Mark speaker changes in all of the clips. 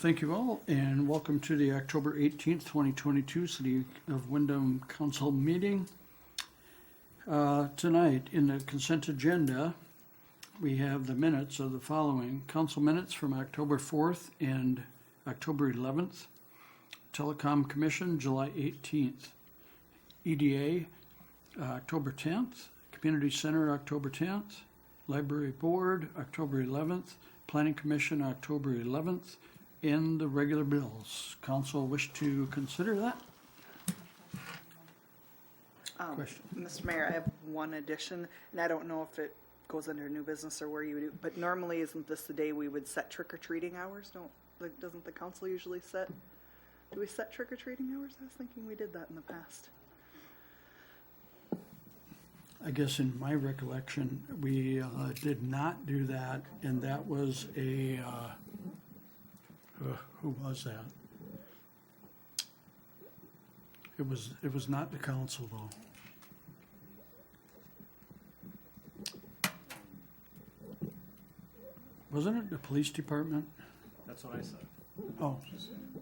Speaker 1: Thank you all, and welcome to the October 18th, 2022 City of Windom Council meeting. Tonight, in the consent agenda, we have the minutes of the following. Council minutes from October 4th and October 11th. Telecom Commission, July 18th. EDA, October 10th. Community Center, October 10th. Library Board, October 11th. Planning Commission, October 11th. And the regular bills. Council wish to consider that? Question.
Speaker 2: Mr. Mayor, I have one addition, and I don't know if it goes under new business or where you do, but normally isn't this the day we would set trick-or-treating hours? Doesn't the council usually set, do we set trick-or-treating hours? I was thinking we did that in the past.
Speaker 1: I guess in my recollection, we did not do that, and that was a, who was that? It was not the council, though. Wasn't it the police department?
Speaker 3: That's what I said.
Speaker 1: Oh,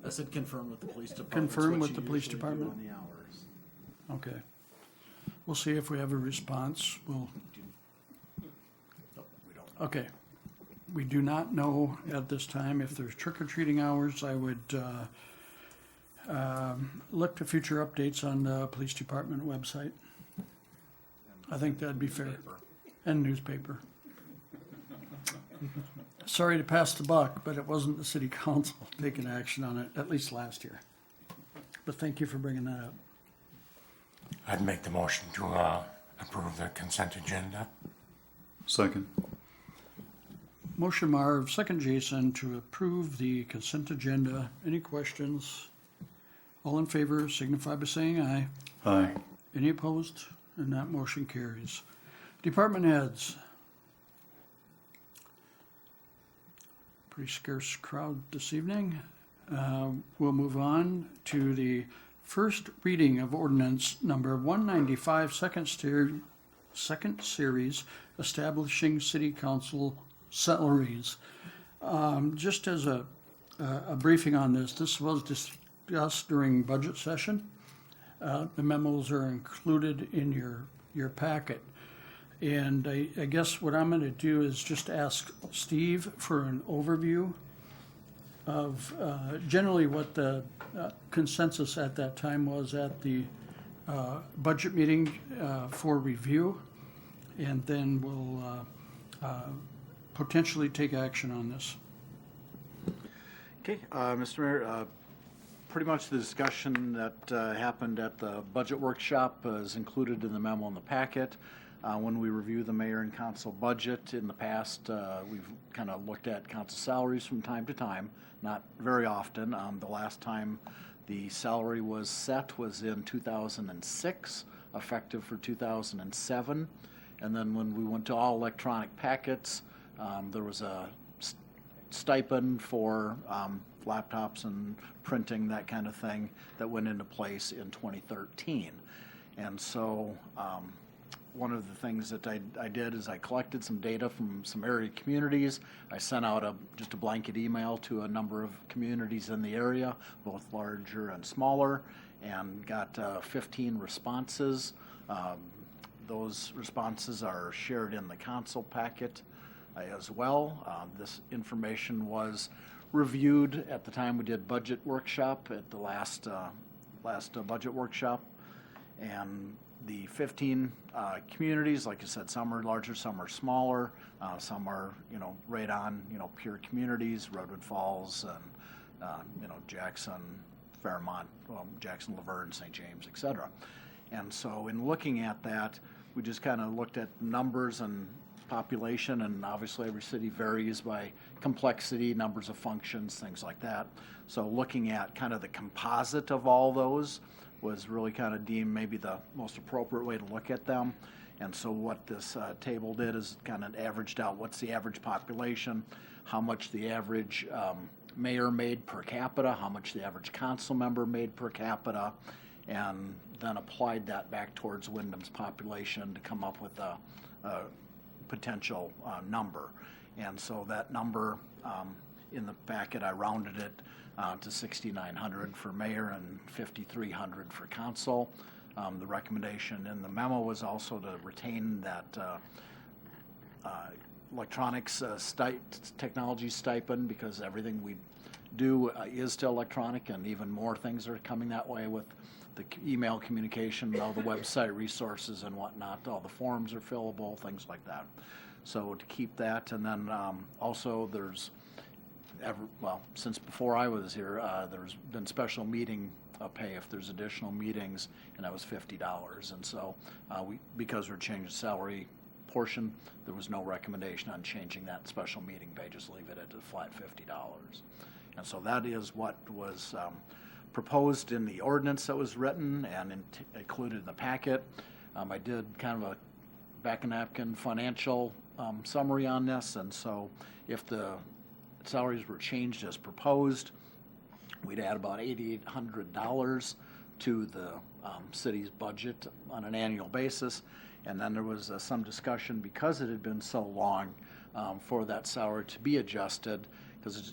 Speaker 3: I said confirm with the police department.
Speaker 1: Confirm
Speaker 3: It's what
Speaker 1: with the
Speaker 3: you
Speaker 1: police
Speaker 3: usually do
Speaker 1: department?
Speaker 3: on the hours.
Speaker 1: okay. We'll see if we have a response.
Speaker 3: Nope, we don't.
Speaker 1: Okay. We do not know at this time if there's trick-or-treating hours. I would look to future updates on the police department website. I think that'd be fair.
Speaker 3: Newspaper.
Speaker 1: And newspaper. Sorry to pass the buck, but it wasn't the city council taking action on it, at least last year. But thank you for bringing that up.
Speaker 4: I'd make the motion to approve the consent agenda.
Speaker 5: Second.
Speaker 1: Motion Marv, second Jason, to approve the consent agenda. Any questions? All in favor signify by saying aye.
Speaker 5: Aye.
Speaker 1: Any opposed? And that motion carries. Department heads. Pretty scarce crowd this evening. We'll move on to the first reading of ordinance number 195, second series, establishing city council salaries. Just as a briefing on this was discussed during budget session. The memos are included in your packet. And I guess what I'm going to do is just ask Steve for an overview of generally what the consensus at that time was at the budget meeting for review. And then we'll potentially take action on this.
Speaker 3: Okay, Mr. Mayor, pretty much the discussion that happened at the budget workshop is included in the memo in the packet. When we review the mayor and council budget in the past, we've kind of looked at council salaries from time to time, not very often. The last time the salary was set was in 2006, effective for 2007. And then when we went to all electronic packets, there was a stipend for laptops and printing, that kind of thing, that went into place in 2013. And so one of the things that I did is I collected some data from some area communities. I sent out just a blanket email to a number of communities in the area, both larger and smaller, and got 15 responses. Those responses are shared in the council packet as well. This information was reviewed at the time we did budget workshop at the last budget workshop, and the 15 communities, like I said, some are larger, some are smaller, some are right on pure communities, Redwood Falls and Jackson, Fairmont, Jackson, Laverne, St. James, etc. And so in looking at that, we just kind of looked at numbers and population, and obviously every city varies by complexity, numbers of functions, things like that. So looking at kind of the composite of all those was really kind of deemed maybe the most appropriate way to look at them. And so what this table did is kind of averaged out what's the average population, how much the average mayor made per capita, how much the average council member made per capita, and then applied that back towards Windom's population to come up with a potential number. And so that number in the packet, I rounded it to 6,900 for mayor and 5,300 for council. The recommendation in the memo was also to retain that electronics technology stipend, because everything we do is still electronic, and even more things are coming that way with the email communication, all the website resources and whatnot. All the forms are fillable, things like that. So to keep that, and then also there's since before I was here, there's been special meeting pay if there's additional meetings, and that was $50. And so because we're changing the salary portion, there was no recommendation on changing that special meeting pay, just leave it at a flat $50. And so that is what was proposed in the ordinance that was written and included in the packet. I did kind of a back and napkin financial summary on this, and so if the salaries were changed as proposed, we'd add about $8,800 to the city's budget on an annual basis. And then there was some discussion, because it had been so long, for that salary to be adjusted, because it's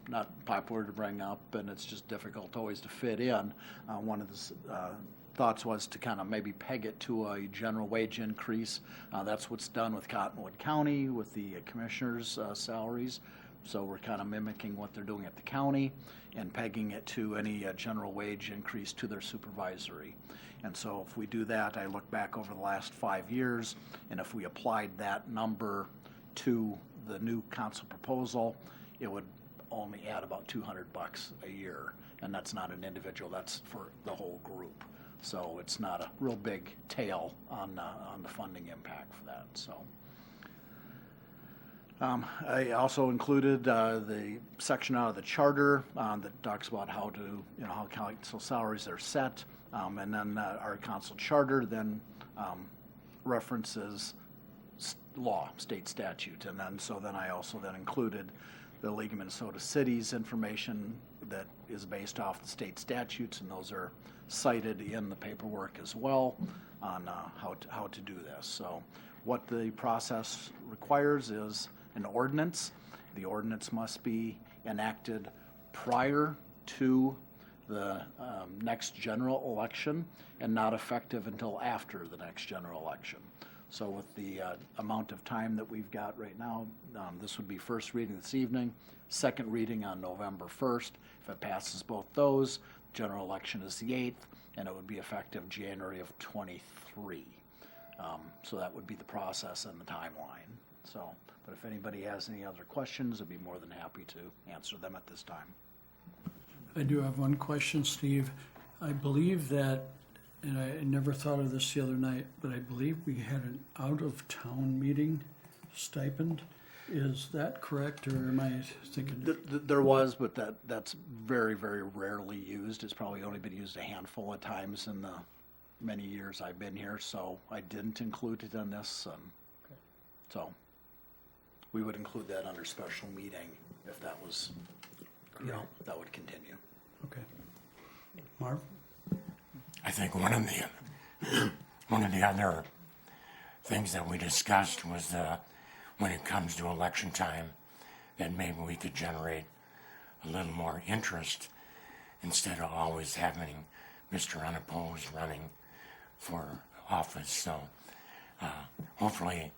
Speaker 3: not popular to bring up, and it's just difficult always to fit in. One of the thoughts was to kind of maybe peg it to a general wage increase. That's what's done with Cottonwood County with the commissioners' salaries. So we're kind of mimicking what they're doing at the county and pegging it to any general wage increase to their supervisory. And so if we do that, I look back over the last 5 years, and if we applied that number to the new council proposal, it would only add about $200 a year. And that's not an individual, that's for the whole group. So it's not a real big tail on the funding impact for that. So. I also included the section out of the charter that talks about how to, how council salaries are set, and then our council charter then references law, state statute, and then I also included the League of Minnesota Cities information that is based off the state statutes, and those are cited in the paperwork as well on how to do this. So what the process requires is an ordinance. The ordinance must be enacted prior to the next general election and not effective until after the next general election. So with the amount of time that we've got right now, this would be first reading this evening, second reading on November 1st. If it passes both those, general election is the 8th, and it would be effective January of 23. So that would be the process and the timeline. So, but if anybody has any other questions, I'd be more than happy to answer them at this time.
Speaker 1: I do have one question, Steve. I believe that, and I never thought of this the other night, but I believe we had an out-of-town meeting stipend. Is that correct, or am I thinking?
Speaker 3: There was, but that's very, very rarely used. It's probably only been used a handful of times in the many years I've been here, so I didn't include it in this. So we would include that under special meeting if that was, that would continue.
Speaker 1: Okay. Marv?
Speaker 4: I think one of the other things that we discussed was when it comes to election time, that maybe we could generate a little more interest instead of always having Mr. Unopposed running for office. So hopefully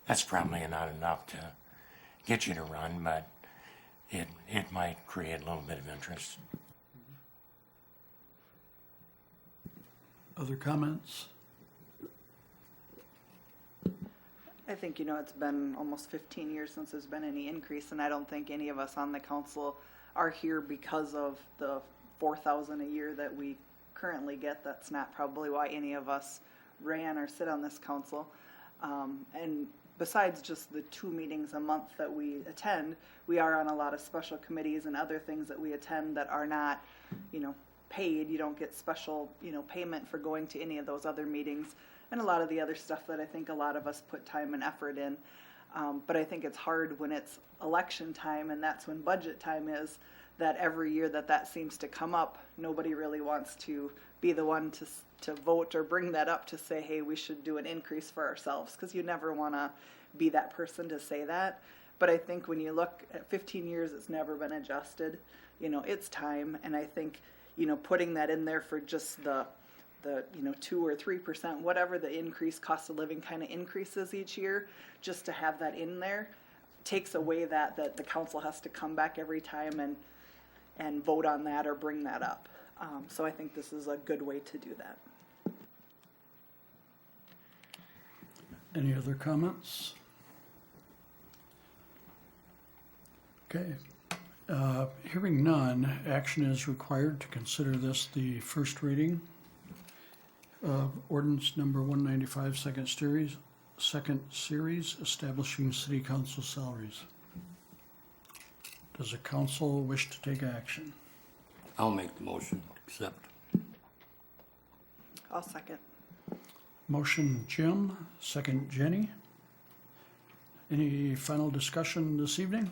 Speaker 4: that's probably not enough to get you to run, but it might create a little bit of interest.
Speaker 1: Other comments?
Speaker 2: I think, it's been almost 15 years since there's been any increase, and I don't think any of us on the council are here because of the $4,000 a year that we currently get. That's not probably why any of us ran or sit on this council. And besides just the 2 meetings a month that we attend, we are on a lot of special committees and other things that we attend that are not, paid. You don't get special, payment for going to any of those other meetings, and a lot of the other stuff that I think a lot of us put time and effort in. But I think it's hard when it's election time, and that's when budget time is, that every year that seems to come up, nobody really wants to be the one to vote or bring that up to say, hey, we should do an increase for ourselves, because you never want to be that person to say that. But I think when you look at 15 years, it's never been adjusted. You know, it's time, and I think, you know, putting that in there for just the 2 or 3%, whatever the increased cost of living kind of increases each year, just to have that in there takes away that the council has to come back every time and vote on that or bring that up. So I think this is a good way to do that.
Speaker 1: Any other comments? Okay. Hearing none, action is required to consider this the first reading of ordinance number 195, second series, establishing city council salaries. Does the council wish to take action?
Speaker 5: I'll make the motion, accept.
Speaker 2: I'll second.
Speaker 1: Motion Jim, second Jenny. Any final discussion this evening?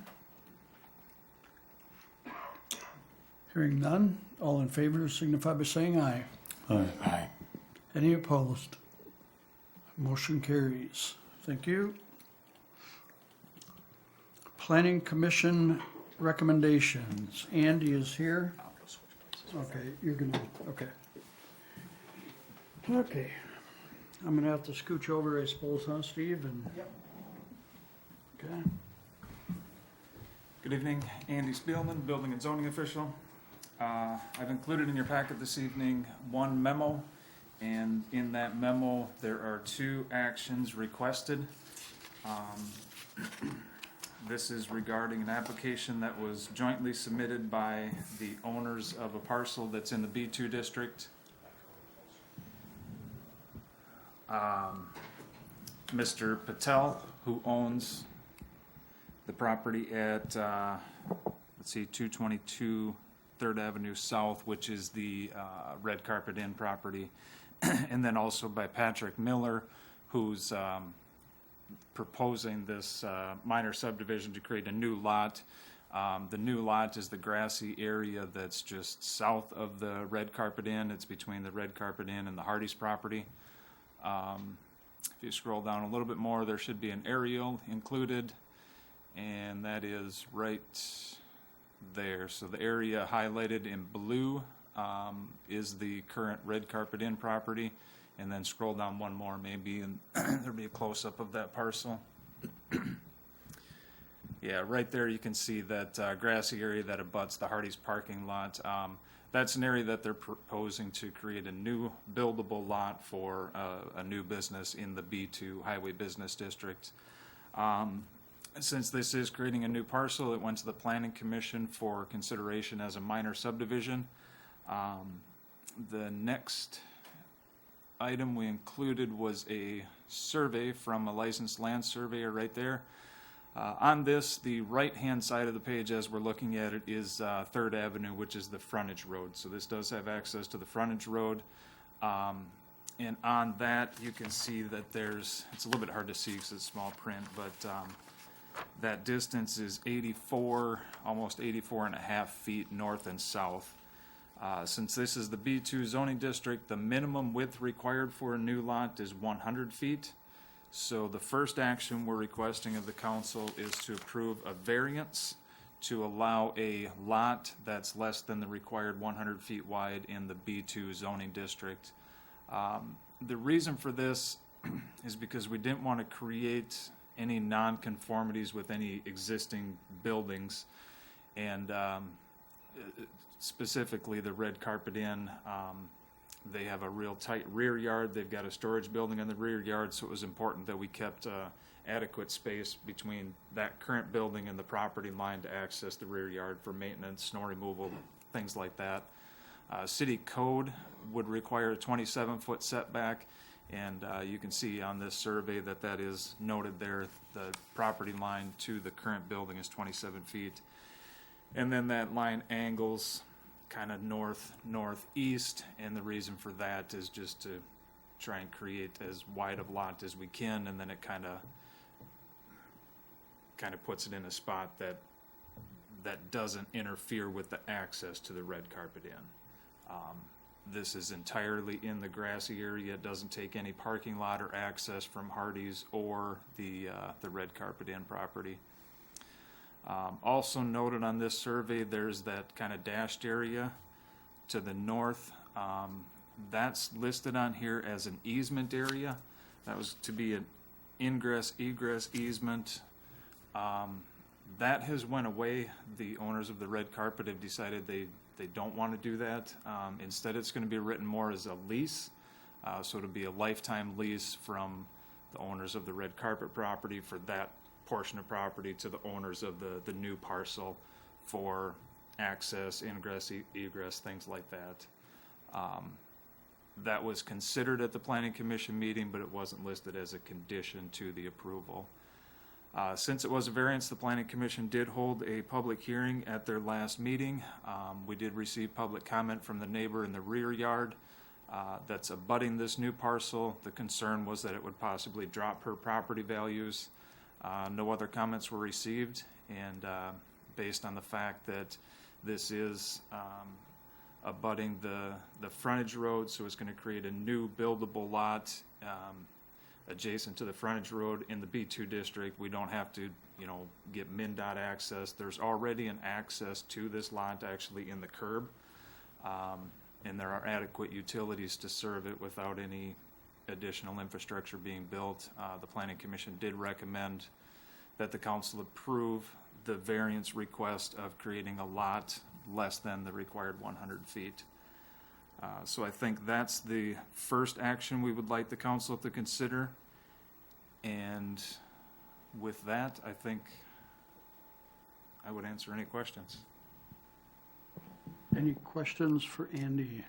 Speaker 1: Hearing none, all in favor signify by saying aye.
Speaker 4: Aye.
Speaker 1: Any opposed? Motion carries. Thank you. Planning Commission recommendations. Andy is here. Okay, you're gonna, okay. Okay. I'm gonna have to scooch over, I suppose, huh, Steve? And
Speaker 2: Yep.
Speaker 1: okay.
Speaker 6: Good evening, Andy Spielman, Building and Zoning Official. I've included in your packet this evening one memo, and in that memo there are 2 actions requested. This is regarding an application that was jointly submitted by the owners of a parcel that's in the B2 district. Mr. Patel, who owns the property at, 222 3rd Avenue South, which is the Red Carpet Inn property, and then also by Patrick Miller, who's proposing this minor subdivision to create a new lot. The new lot is the grassy area that's just south of the Red Carpet Inn. It's between the Red Carpet Inn and the Hardee's property. If you scroll down a little bit more, there should be an aerial included, and that is right there. So the area highlighted in blue is the current Red Carpet Inn property, and then scroll down one more maybe, and there'll be a close-up of that parcel. Yeah, right there you can see that grassy area that abuts the Hardee's parking lot. That's an area that they're proposing to create a new buildable lot for a new business in the B2 Highway Business District. Since this is creating a new parcel, it went to the Planning Commission for consideration as a minor subdivision. The next item we included was a survey from a licensed land surveyor right there. On this, the right-hand side of the page as we're looking at it is 3rd Avenue, which is the frontage road. So this does have access to the frontage road. And on that, you can see that it's a little bit hard to see because it's small print, but that distance is 84, almost 84 and a half feet north and south. Since this is the B2 zoning district, the minimum width required for a new lot is 100 feet. So the first action we're requesting of the council is to approve a variance to allow a lot that's less than the required 100 feet wide in the B2 zoning district. The reason for this is because we didn't want to create any nonconformities with any existing buildings, and specifically the Red Carpet Inn. They have a real tight rear yard. They've got a storage building in the rear yard, so it was important that we kept adequate space between that current building and the property line to access the rear yard for maintenance, snow removal, things like that. City code would require a 27-foot setback, and you can see on this survey that that is noted there. The property line to the current building is 27 feet. And then that line angles kind of northeast, and the reason for that is just to try and create as wide of lot as we can, and then it kind of puts it in a spot that doesn't interfere with the access to the Red Carpet Inn. This is entirely in the grassy area. It doesn't take any parking lot or access from Hardee's or the Red Carpet Inn property. Also noted on this survey, there's that kind of dashed area to the north. That's listed on here as an easement area. That was to be an ingress egress easement. That has went away. The owners of the red carpet have decided they don't want to do that. Instead, it's going to be written more as a lease. So it'll be a lifetime lease from the owners of the red carpet property for that portion of property to the owners of the new parcel for access, ingress, egress, things like that. That was considered at the Planning Commission meeting, but it wasn't listed as a condition to the approval. Since it was a variance, the Planning Commission did hold a public hearing at their last meeting. We did receive public comment from the neighbor in the rear yard that's abutting this new parcel. The concern was that it would possibly drop her property values. No other comments were received, and based on the fact that this is abutting the frontage road, so it's going to create a new buildable lot adjacent to the frontage road in the B2 district. We don't have to, get MnDOT access. There's already an access to this lot actually in the curb, and there are adequate utilities to serve it without any additional infrastructure being built. The Planning Commission did recommend that the council approve the variance request of creating a lot less than the required 100 feet. So I think that's the first action we would like the council to consider. And with that, I think I would answer any questions.
Speaker 1: Any questions for Andy?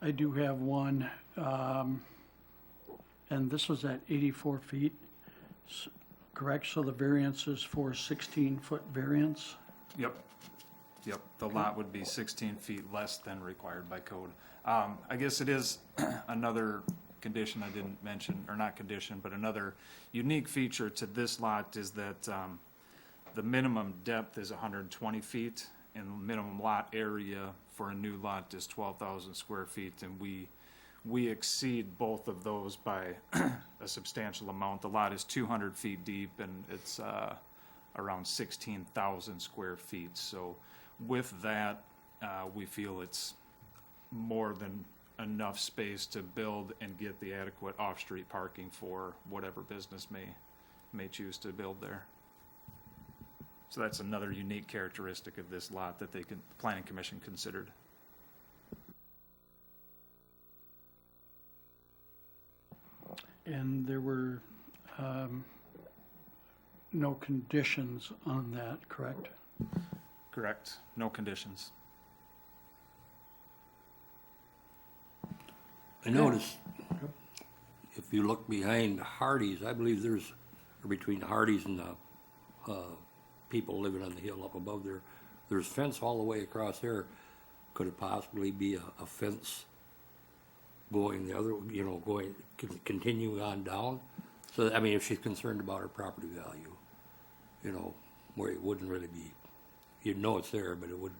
Speaker 1: I do have one, and this was at 84 feet, correct? So the variance is for 16-foot variance?
Speaker 6: Yep. The lot would be 16 feet less than required by code. I guess it is another condition I didn't mention, or not condition, but another unique feature to this lot is that the minimum depth is 120 feet and the minimum lot area for a new lot is 12,000 square feet, and we exceed both of those by a substantial amount. The lot is 200 feet deep and it's around 16,000 square feet. So with that, we feel it's more than enough space to build and get the adequate off-street parking for whatever business may choose to build there. So that's another unique characteristic of this lot that the Planning Commission considered.
Speaker 1: And there were no conditions on that, correct?
Speaker 6: Correct. No conditions.
Speaker 5: I noticed, if you look behind Hardee's, I believe there's, or between Hardee's and the people living on the hill up above there, there's fence all the way across there. Could it possibly be a fence going the other, continuing on down? So, I mean, if she's concerned about her property value, where it wouldn't really be, you'd know it's there, but it would.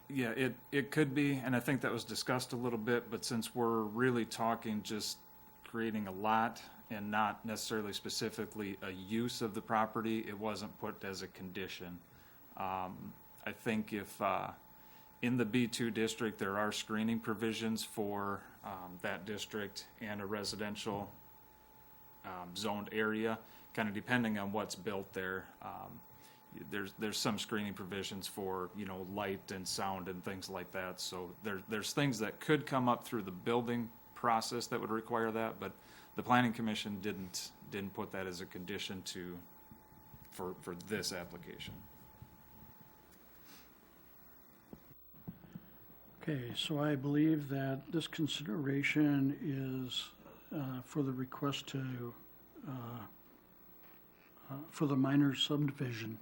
Speaker 6: Yeah, it could be, and I think that was discussed a little bit, but since we're really talking just creating a lot and not necessarily specifically a use of the property, it wasn't put as a condition. I think if in the B2 district there are screening provisions for that district and a residential zoned area, kind of depending on what's built there, there's some screening provisions for light and sound and things like that. So there's things that could come up through the building process that would require that, but the Planning Commission didn't put that as a condition for this application.
Speaker 1: Okay, so I believe that this consideration is for the request to for the minor subdivision.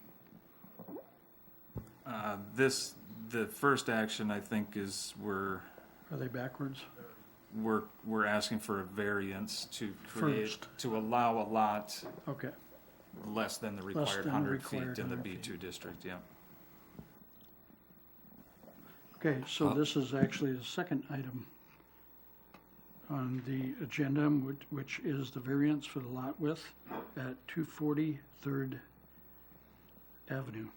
Speaker 6: The first action, I think, is
Speaker 1: Are they backwards?
Speaker 6: we're asking for a variance to create,
Speaker 1: First.
Speaker 6: to allow a lot
Speaker 1: Okay,
Speaker 6: less than the
Speaker 1: Less
Speaker 6: required
Speaker 1: than
Speaker 6: 100
Speaker 1: required
Speaker 6: feet in the
Speaker 1: 100 feet.
Speaker 6: B2 district, yeah.
Speaker 1: okay, so this is actually the second item on the agenda, which is the variance for the lot width at 240 3rd Avenue.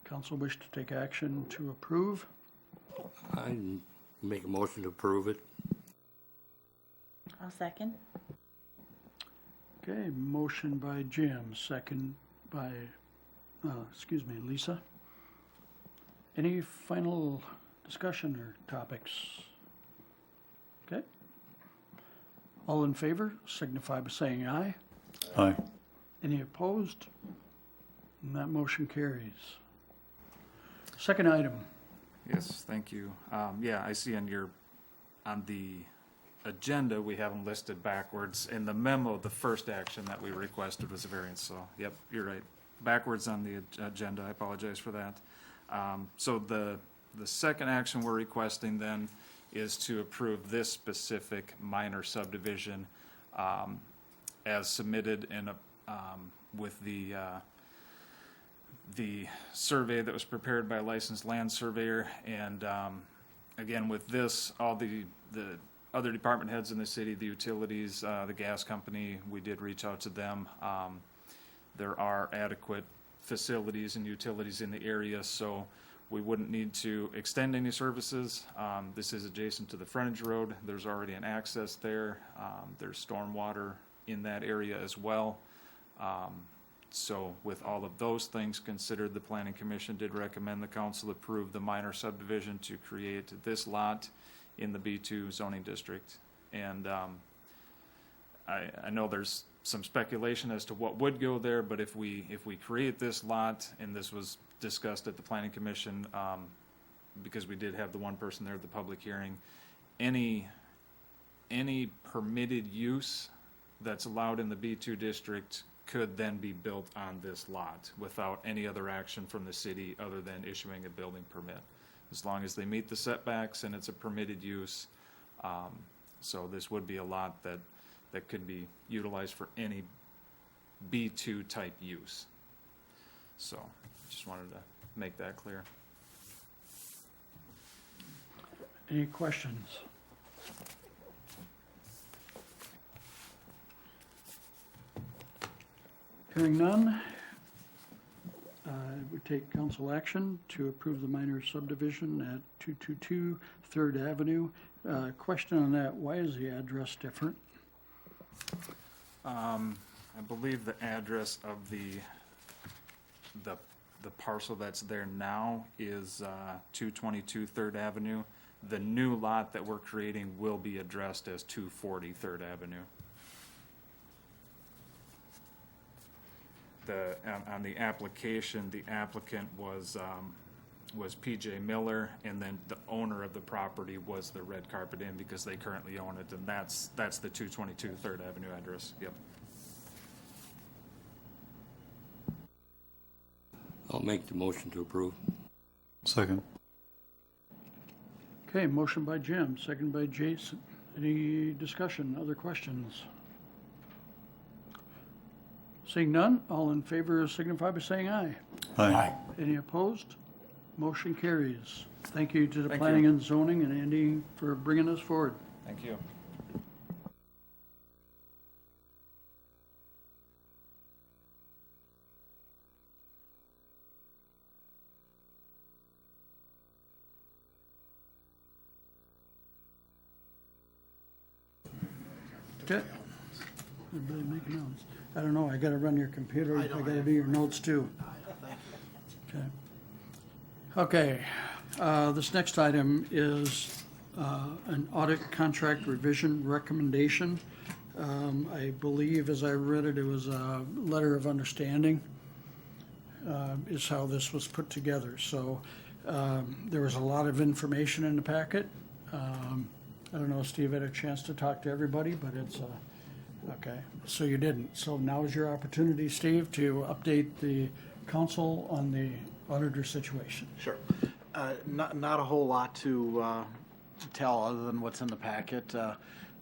Speaker 1: Council wish to take action to approve.
Speaker 5: I make a motion to approve it.
Speaker 7: I'll second.
Speaker 1: Okay, motion by Jim, second by, Lisa. Any final discussion or topics? Okay. All in favor signify by saying aye.
Speaker 8: Aye.
Speaker 1: Any opposed? And that motion carries. Second item.
Speaker 6: Yes, thank you. Yeah, I see on the agenda, we have them listed backwards. In the memo, the first action that we requested was a variance, so, yep, you're right. Backwards on the agenda, I apologize for that. So the second action we're requesting then is to approve this specific minor subdivision as submitted in with the survey that was prepared by a licensed land surveyor. And again, with this, all the other department heads in the city, the utilities, the gas company, we did reach out to them. There are adequate facilities and utilities in the area, so we wouldn't need to extend any services. This is adjacent to the frontage road. There's already an access there. There's stormwater in that area as well. So with all of those things considered, the Planning Commission did recommend the council approve the minor subdivision to create this lot in the B2 zoning district. And I know there's some speculation as to what would go there, but if we create this lot, and this was discussed at the Planning Commission, because we did have the one person there at the public hearing, any permitted use that's allowed in the B2 district could then be built on this lot without any other action from the city other than issuing a building permit, as long as they meet the setbacks and it's a permitted use. So this would be a lot that could be utilized for any B2 type use. So just wanted to make that clear.
Speaker 1: Any questions? Hearing none, I would take council action to approve the minor subdivision at 222 3rd Avenue. Question on that, why is the address different?
Speaker 6: I believe the address of the parcel that's there now is 222 3rd Avenue. The new lot that we're creating will be addressed as 240 3rd Avenue. On the application, the applicant was PJ Miller, and then the owner of the property was the Red Carpet Inn, because they currently own it, and that's the 222 3rd Avenue address. Yep.
Speaker 5: I'll make the motion to approve.
Speaker 8: Second.
Speaker 1: Okay, motion by Jim, second by Jason. Any discussion, other questions? Seeing none, all in favor signify by saying aye.
Speaker 8: Aye.
Speaker 1: Any opposed? Motion carries. Thank you to the
Speaker 6: Thank
Speaker 1: Planning
Speaker 6: you.
Speaker 1: and Zoning and Andy for bringing us forward.
Speaker 6: Thank you.
Speaker 1: Okay. Everybody make notes. I don't know, I gotta run your computer, I gotta do your notes too. Okay. Okay, this next item is an audit contract revision recommendation. I believe, as I read it, it was a letter of understanding, is how this was put together. So there was a lot of information in the packet. I don't know if Steve had a chance to talk to everybody, but it's, okay, so you didn't. So now is your opportunity, Steve, to update the council on the auditor situation.
Speaker 3: Sure. Not a whole lot to tell other than what's in the packet.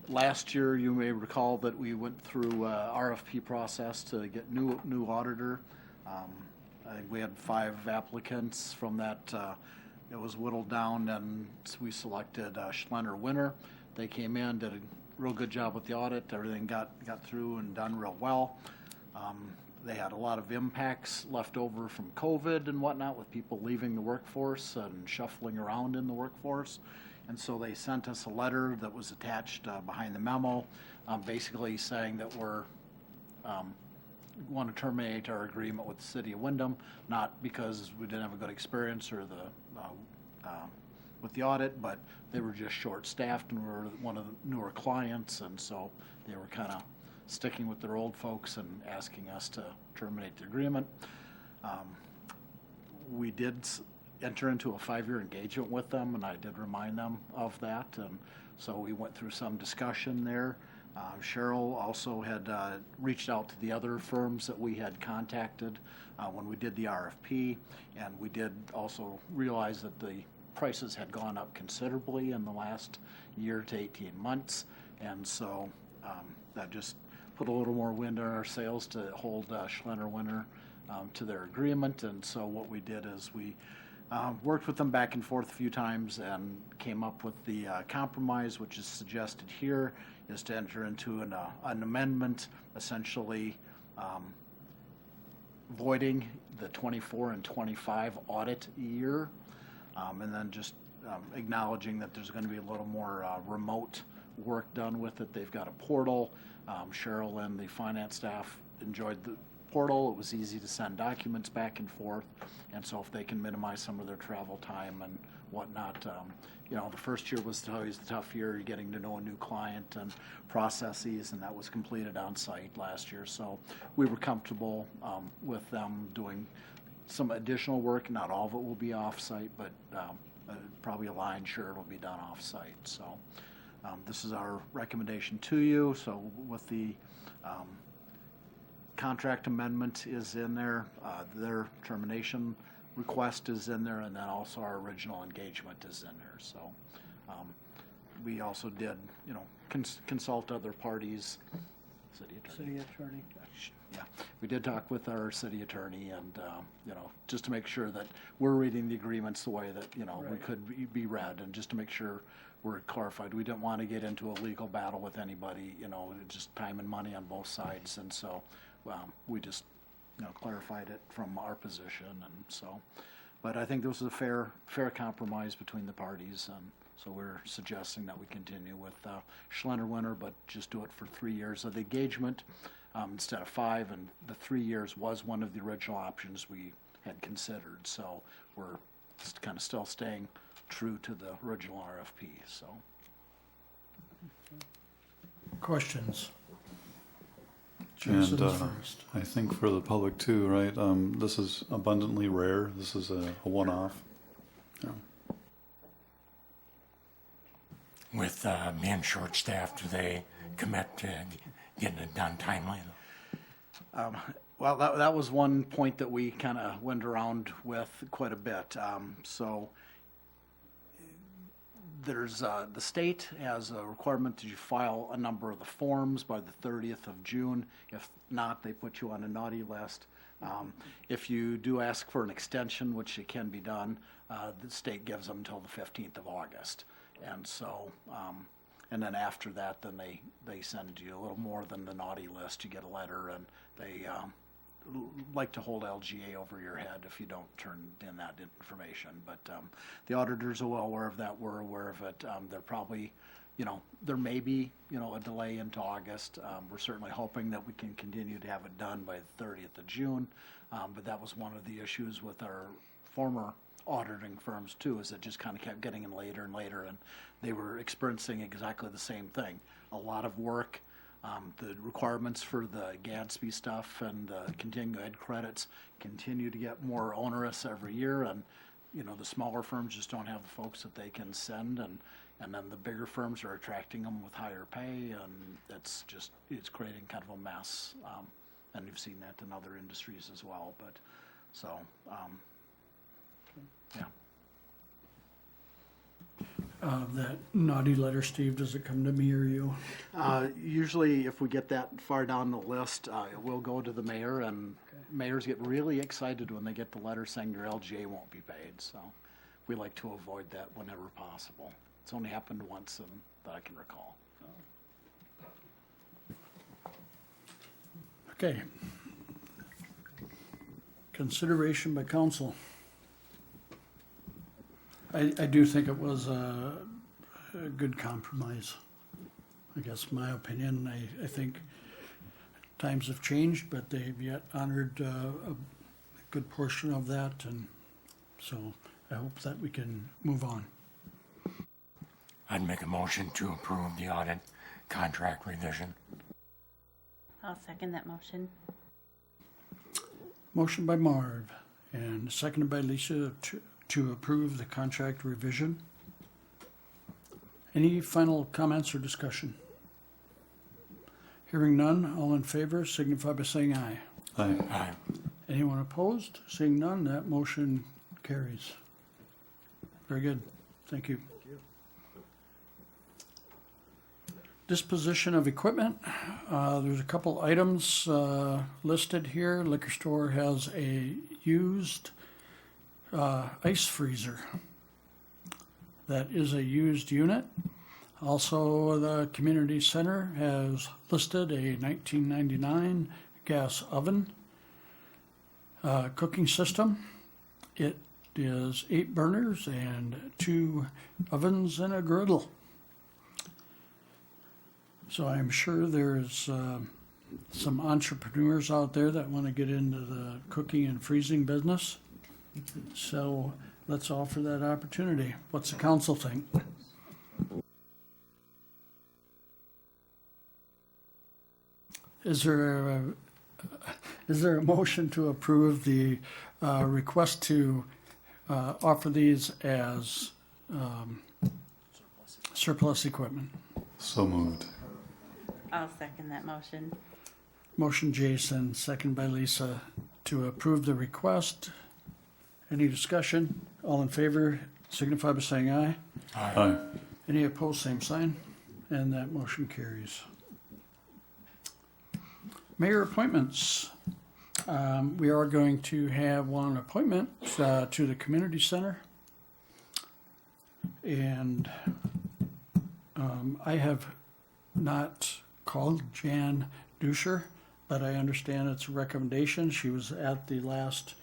Speaker 3: Last year, you may recall that we went through RFP process to get new auditor. I think we had 5 applicants from that. It was whittled down, and we selected Schlenner winner. They came in, did a real good job with the audit. Everything got through and done real well. They had a lot of impacts left over from COVID and whatnot, with people leaving the workforce and shuffling around in the workforce. And so they sent us a letter that was attached behind the memo, basically saying that we're want to terminate our agreement with the city of Windom, not because we didn't have a good experience or with the audit, but they were just short-staffed and were one of the newer clients, and so they were kind of sticking with their old folks and asking us to terminate the agreement. We did enter into a 5-year engagement with them, and I did remind them of that, and so we went through some discussion there. Cheryl also had reached out to the other firms that we had contacted when we did the RFP, and we did also realize that the prices had gone up considerably in the last year to 18 months, and so that just put a little more wind in our sails to hold Schlenner Winter to their agreement. And so what we did is we worked with them back and forth a few times and came up with the compromise, which is suggested here, is to enter into an amendment, essentially voiding the 24 and 25 audit year, and then just acknowledging that there's going to be a little more remote work done with it. They've got a portal. Cheryl and the finance staff enjoyed the portal. It was easy to send documents back and forth, and so if they can minimize some of their travel time and whatnot, the first year was always the tough year, getting to know a new client and processes, and that was completed on site last year. So we were comfortable with them doing some additional work. Not all of it will be off-site, but probably a lion's share will be done off-site. So this is our recommendation to you. So with the contract amendment is in there, their termination request is in there, and then also our original engagement is in there. So we also did, consult other parties. City attorney. Yeah, we did talk with our city attorney, and just to make sure that we're reading the agreements the way that we could be read, and just to make sure we're clarified. We didn't want to get into a legal battle with anybody. Just time and money on both sides, and so we just clarified it from our position, and so. But I think this was a fair compromise between the parties, and so we're suggesting that we continue with Schlenner Winter, but just do it for 3 years of the engagement instead of 5, and the 3 years was one of the original options we had considered. So we're just kind of still staying true to the original RFP. So.
Speaker 1: Questions?
Speaker 8: And
Speaker 1: Jason's first.
Speaker 8: I think for the public too, right? This is abundantly rare. This is a one-off. Yeah.
Speaker 4: With being short-staffed, do they commit to getting it done timely?
Speaker 3: Well, that was one point that we kind of went around with quite a bit. So there's the state has a requirement that you file a number of the forms by the 30th of June. If not, they put you on a naughty list. If you do ask for an extension, which it can be done, the state gives them until the 15th of August. And so, and then after that, then they send you a little more than the naughty list. You get a letter, and they like to hold LGA over your head if you don't turn in that information. But the auditors are well aware of that. We're aware of it. They're probably, there may be, a delay into August. We're certainly hoping that we can continue to have it done by the 30th of June. But that was one of the issues with our former auditing firms too, is it just kind of kept getting in later and later, and they were experiencing exactly the same thing. A lot of work. The requirements for the Gadsby stuff and the continuing ed credits continue to get more onerous every year, and the smaller firms just don't have the folks that they can send, and then the bigger firms are attracting them with higher pay, and it's creating kind of a mess, and you've seen that in other industries as well. But so yeah.
Speaker 1: That naughty letter, Steve, does it come to me or you?
Speaker 3: Usually, if we get that far down the list, it will go to the mayor, and mayors get really excited when they get the letter saying your LGA won't be paid. So we like to avoid that whenever possible. It's only happened once that I can recall.
Speaker 1: Okay. Consideration by council. I do think it was a good compromise. I guess my opinion, I think times have changed, but they've yet honored a good portion of that, and so I hope that we can move on.
Speaker 4: I'd make a motion to approve the audit contract revision.
Speaker 7: I'll second that motion.
Speaker 1: Motion by Marv and seconded by Lisa to approve the contract revision. Any final comments or discussion? Hearing none, all in favor signify by saying aye.
Speaker 8: Aye.
Speaker 4: Aye.
Speaker 1: Anyone opposed? Seeing none, that motion carries. Very good. Thank you. Disposition of equipment. There's a couple items listed here. Liquor store has a used ice freezer. That is a used unit. Also, the community center has listed a 1999 gas oven cooking system. It is 8 burners and 2 ovens and a griddle. So I'm sure there's some entrepreneurs out there that want to get into the cooking and freezing business. So let's offer that opportunity. What's the council think? Is there a motion to approve the request to offer these as surplus equipment?
Speaker 8: So moved.
Speaker 7: I'll second that motion.
Speaker 1: Motion Jason, second by Lisa, to approve the request. Any discussion? All in favor signify by saying aye.
Speaker 8: Aye.
Speaker 1: Any opposed, same sign. And that motion carries. Mayor appointments. We are going to have one appointment to the community center. And I have not called Jan Duscher, but I understand it's a recommendation. She was at the last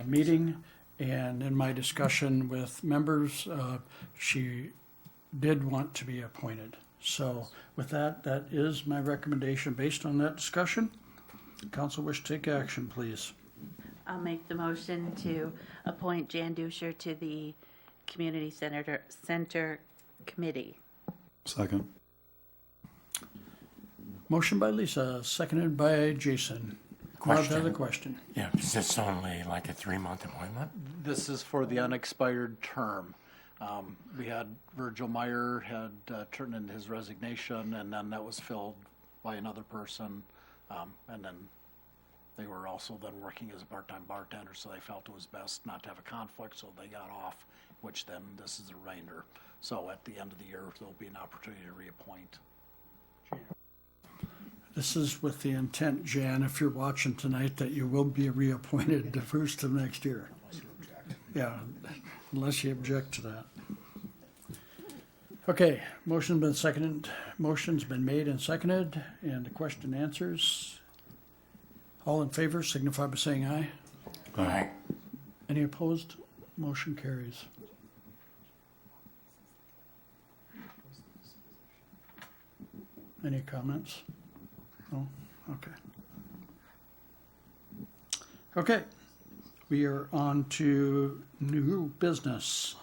Speaker 1: meeting, and in my discussion with members, she did want to be appointed. So with that, that is my recommendation based on that discussion. Council wish to take action, please.
Speaker 7: I'll make the motion to appoint Jan Duscher to the Community Center Committee.
Speaker 8: Second.
Speaker 1: Motion by Lisa, seconded by Jason. Marv has a
Speaker 4: Question.
Speaker 1: question.
Speaker 4: Yeah, is this only like a 3-month appointment?
Speaker 3: This is for the unexpired term. We had Virgil Meyer had turned in his resignation, and then that was filled by another person. And then they were also then working as a part-time bartender, so they felt it was best not to have a conflict, so they got off, which then this is the remainder. So at the end of the year, there'll be an opportunity to reappoint.
Speaker 1: This is with the intent, Jan, if you're watching tonight, that you will be reappointed the first of next year. Yeah, unless you object to that. Okay, motion's been seconded, motion's been made and seconded, and the question answers. All in favor signify by saying aye.
Speaker 4: Aye.
Speaker 1: Any opposed? Motion carries. Any comments? No? Okay. Okay, we are on to new business.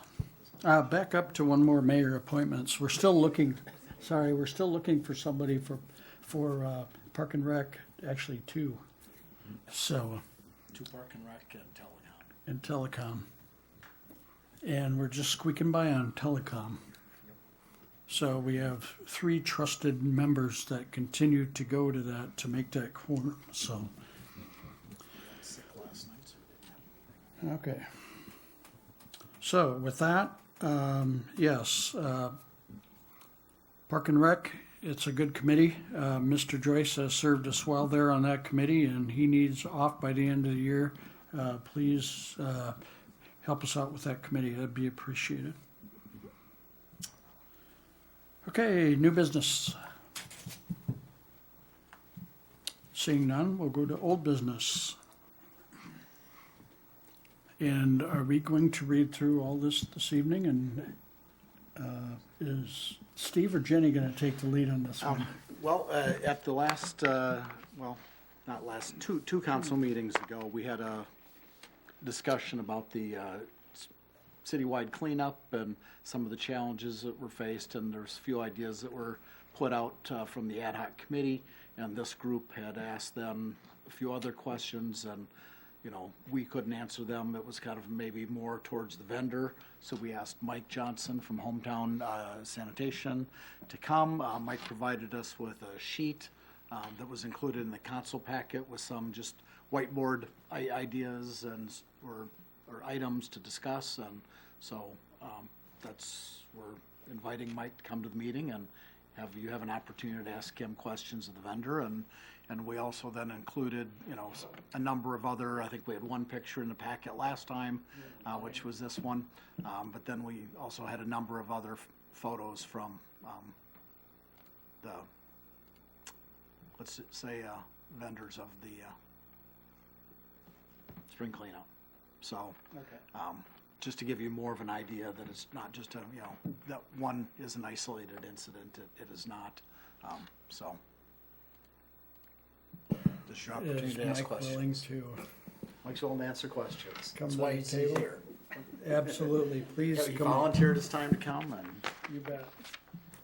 Speaker 1: Back up to one more mayor appointments. We're still looking for somebody for Park and Rec, actually 2. So,
Speaker 3: 2 Park and Rec and Telecom.
Speaker 1: and Telecom. And we're just squeaking by on Telecom. So we have 3 trusted members that continue to go to that to make that quorum, so.
Speaker 3: Sick last night, so we didn't have
Speaker 1: Okay. So with that, yes, Park and Rec, it's a good committee. Mr. Joyce has served us well there on that committee, and he needs off by the end of the year. Please help us out with that committee. That'd be appreciated. Okay, new business. Seeing none, we'll go to old business. And are we going to read through all this evening? And is Steve or Jenny going to take the lead on this one?
Speaker 3: Well, at the last, well, not last, two council meetings ago, we had a discussion about the citywide cleanup and some of the challenges that were faced, and there's a few ideas that were put out from the ad hoc committee, and this group had asked them a few other questions, and, you know, we couldn't answer them. It was kind of maybe more towards the vendor, so we asked Mike Johnson from Hometown Sanitation to come. Mike provided us with a sheet that was included in the council packet with some just whiteboard ideas and or items to discuss, and so we're inviting Mike to come to the meeting and have an opportunity to ask him questions of the vendor, and we also then included, you know, a number of other, I think we had one picture in the packet last time, which was this one, but then we also had a number of other photos from the, let's say, vendors of the spring cleanup. So, just to give you more of an idea that it's not just a, you know, that one is an isolated incident. It is not. So, this is your opportunity
Speaker 1: Is
Speaker 3: to ask
Speaker 1: Mike willing
Speaker 3: questions.
Speaker 1: to
Speaker 3: Mike's willing to answer questions.
Speaker 1: come
Speaker 3: That's
Speaker 1: to
Speaker 3: why
Speaker 1: the
Speaker 3: he's
Speaker 1: table?
Speaker 3: here.
Speaker 1: Absolutely, please
Speaker 3: He
Speaker 1: come on.
Speaker 3: volunteered his time to come, and
Speaker 1: You bet.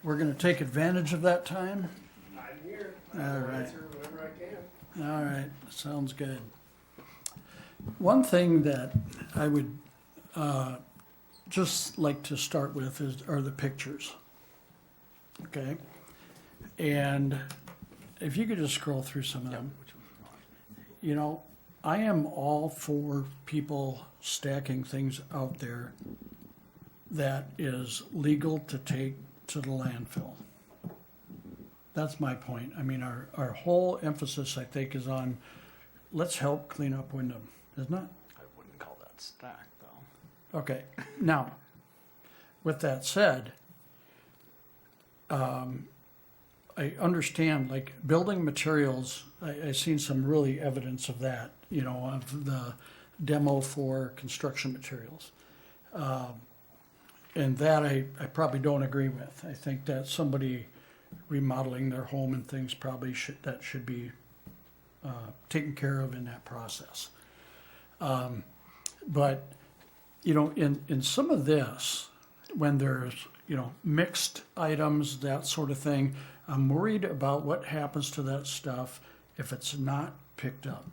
Speaker 1: We're going to take advantage of that time.
Speaker 9: I'm here.
Speaker 1: All right.
Speaker 9: Answer whenever I can.
Speaker 1: All right, sounds good. One thing that I would just like to start with are the pictures. Okay? And if you could just scroll through some of them. You know, I am all for people stacking things out there that is legal to take to the landfill. That's my point. I mean, our whole emphasis, I think, is on let's help clean up Windom, isn't it?
Speaker 3: I wouldn't call that stacked, though.
Speaker 1: Okay, now, with that said, I understand, like, building materials, I've seen some really evidence of that, you know, of the demo for construction materials. And that I probably don't agree with. I think that somebody remodeling their home and things probably should be taken care of in that process. But, you know, in some of this, when there's, you know, mixed items, that sort of thing, I'm worried about what happens to that stuff if it's not picked up.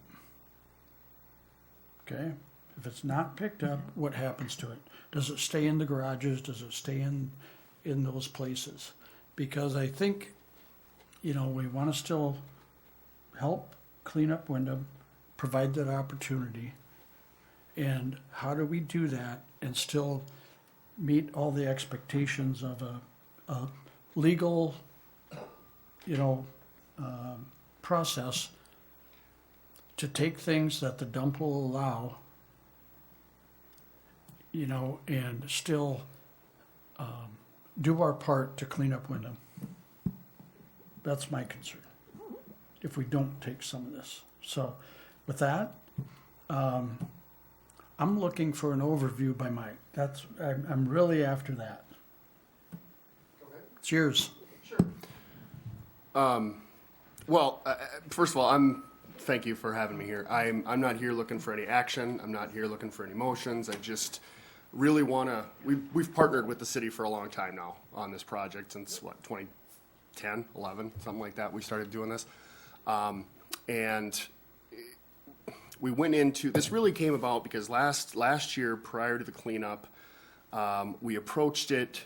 Speaker 1: Okay? If it's not picked up, what happens to it? Does it stay in the garages? Does it stay in those places? Because I think, you know, we want to still help clean up Windom, provide that opportunity. And how do we do that and still meet all the expectations of a legal, you know, process to take things that the dump will allow, you know, and still do our part to clean up Windom. That's my concern, if we don't take some of this. So with that, I'm looking for an overview by Mike. I'm really after that.
Speaker 9: Okay.
Speaker 1: It's yours.
Speaker 9: Sure.
Speaker 10: Well, first of all, thank you for having me here. I'm not here looking for any action. I'm not here looking for any motions. I just really want to. We've partnered with the city for a long time now on this project since what 2010, 11, something like that. We started doing this, and we went into this. Really came about because last year, prior to the cleanup, we approached it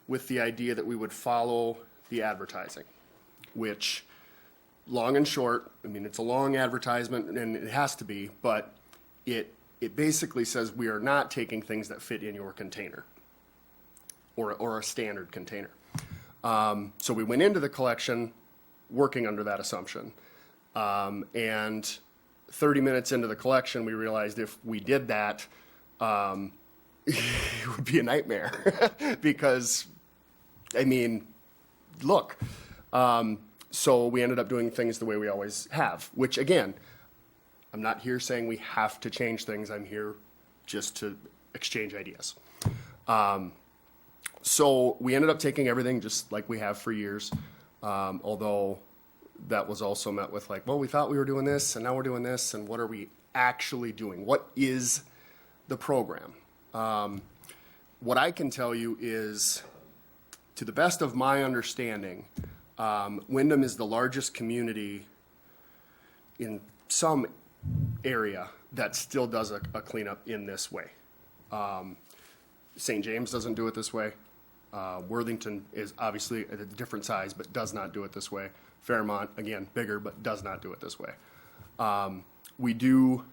Speaker 10: with the idea that we would follow the advertising, which, long and short, I mean, it's a long advertisement and it has to be, but it basically says we are not taking things that fit in your container or a standard container. So we went into the collection working under that assumption. And 30 minutes into the collection, we realized if we did that, it would be a nightmare because, I mean, look. So we ended up doing things the way we always have, which again, I'm not here saying we have to change things. I'm here just to exchange ideas. So we ended up taking everything just like we have for years, although that was also met with like, well, we thought we were doing this and now we're doing this, and what are we actually doing? What is the program? What I can tell you is, to the best of my understanding, Windom is the largest community in some area that still does a cleanup in this way. St. James doesn't do it this way. Worthington is obviously at a different size, but does not do it this way. Fairmont, again, bigger, but does not do it this way. We do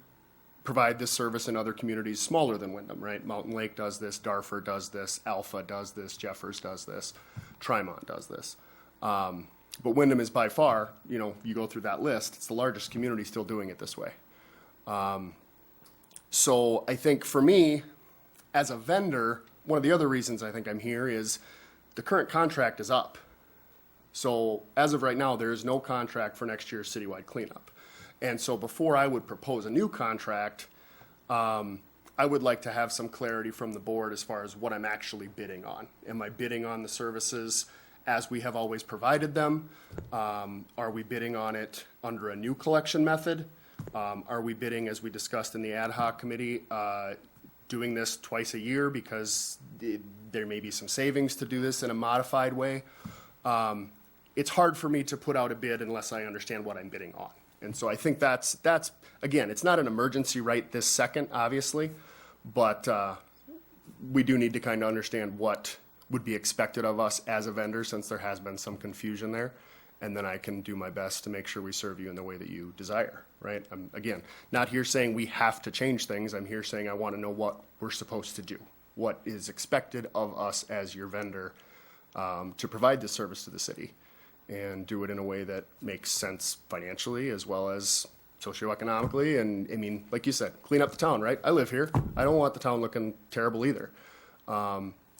Speaker 10: provide this service in other communities smaller than Windom, right? Mountain Lake does this, Darfur does this, Alpha does this, Jeffers does this, Tremont does this. But Windom is by far, you go through that list, it's the largest community still doing it this way. So I think for me, as a vendor, one of the other reasons I think I'm here is the current contract is up. So as of right now, there is no contract for next year's citywide cleanup. And so before I would propose a new contract, I would like to have some clarity from the board as far as what I'm actually bidding on. Am I bidding on the services as we have always provided them? Are we bidding on it under a new collection method? Are we bidding, as we discussed in the ad hoc committee, doing this twice a year because there may be some savings to do this in a modified way? It's hard for me to put out a bid unless I understand what I'm bidding on. And so I think that's again, it's not an emergency right this second, obviously, but we do need to kind of understand what would be expected of us as a vendor, since there has been some confusion there. And then I can do my best to make sure we serve you in the way that you desire, right? I'm, again, not here saying we have to change things. I'm here saying I want to know what we're supposed to do, what is expected of us as your vendor to provide this service to the city, and do it in a way that makes sense financially as well as socioeconomically. And I mean, like you said, clean up the town, right? I live here. I don't want the town looking terrible either.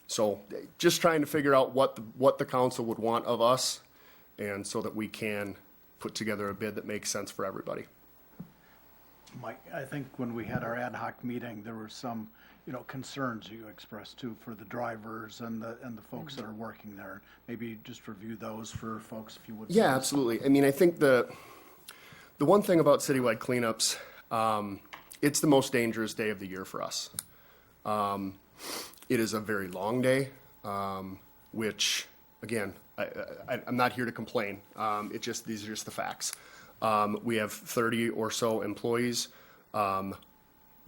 Speaker 10: So just trying to figure out what the council would want of us, and so that we can put together a bid that makes sense for everybody.
Speaker 1: Mike, I think when we had our ad hoc meeting, there were some, concerns you expressed too for the drivers and the folks that are working there. Maybe just review those for folks if you would.
Speaker 10: Yeah, absolutely. I mean, I think the one thing about citywide cleanups, it's the most dangerous day of the year for us. It is a very long day, which, again, I'm not here to complain. These are just the facts. We have 30 or so employees.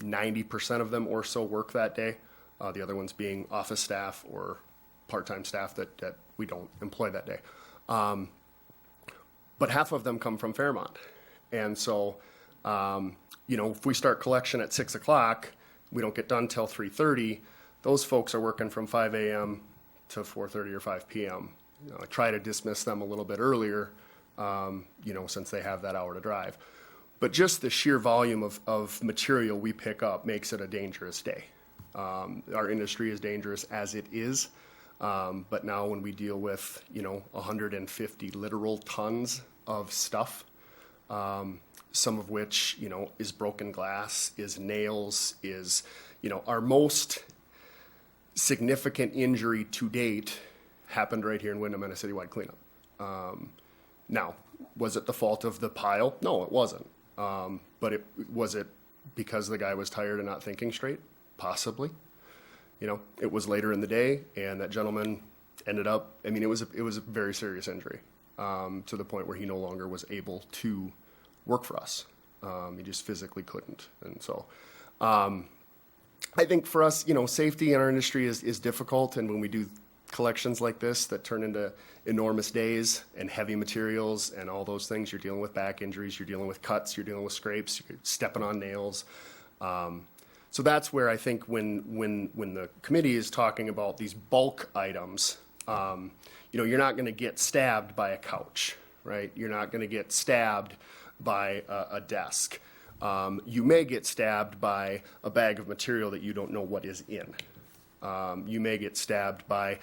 Speaker 10: 90% of them or so work that day. The other ones being office staff or part-time staff that we don't employ that day. But half of them come from Fairmont. And so, if we start collection at 6 o'clock, we don't get done till 3:30. Those folks are working from 5 a.m. to 4:30 or 5 p.m. I try to dismiss them a little bit earlier, since they have that hour to drive. But just the sheer volume of material we pick up makes it a dangerous day. Our industry is dangerous as it is, but now when we deal with, 150 literal tons of stuff, some of which, is broken glass, is nails, is, our most significant injury to date happened right here in Windom in a citywide cleanup. Now, was it the fault of the pile? No, it wasn't. But was it because the guy was tired and not thinking straight? Possibly. It was later in the day, and that gentleman ended up, it was a very serious injury, to the point where he no longer was able to work for us. He just physically couldn't. And so, I think for us, safety in our industry is difficult, and when we do collections like this that turn into enormous days and heavy materials and all those things, you're dealing with back injuries, you're dealing with cuts, you're dealing with scrapes, you're stepping on nails. So that's where I think when the committee is talking about these bulk items, you're not going to get stabbed by a couch, right? You're not going to get stabbed by a desk. You may get stabbed by a bag of material that you don't know what is in. You may get stabbed by,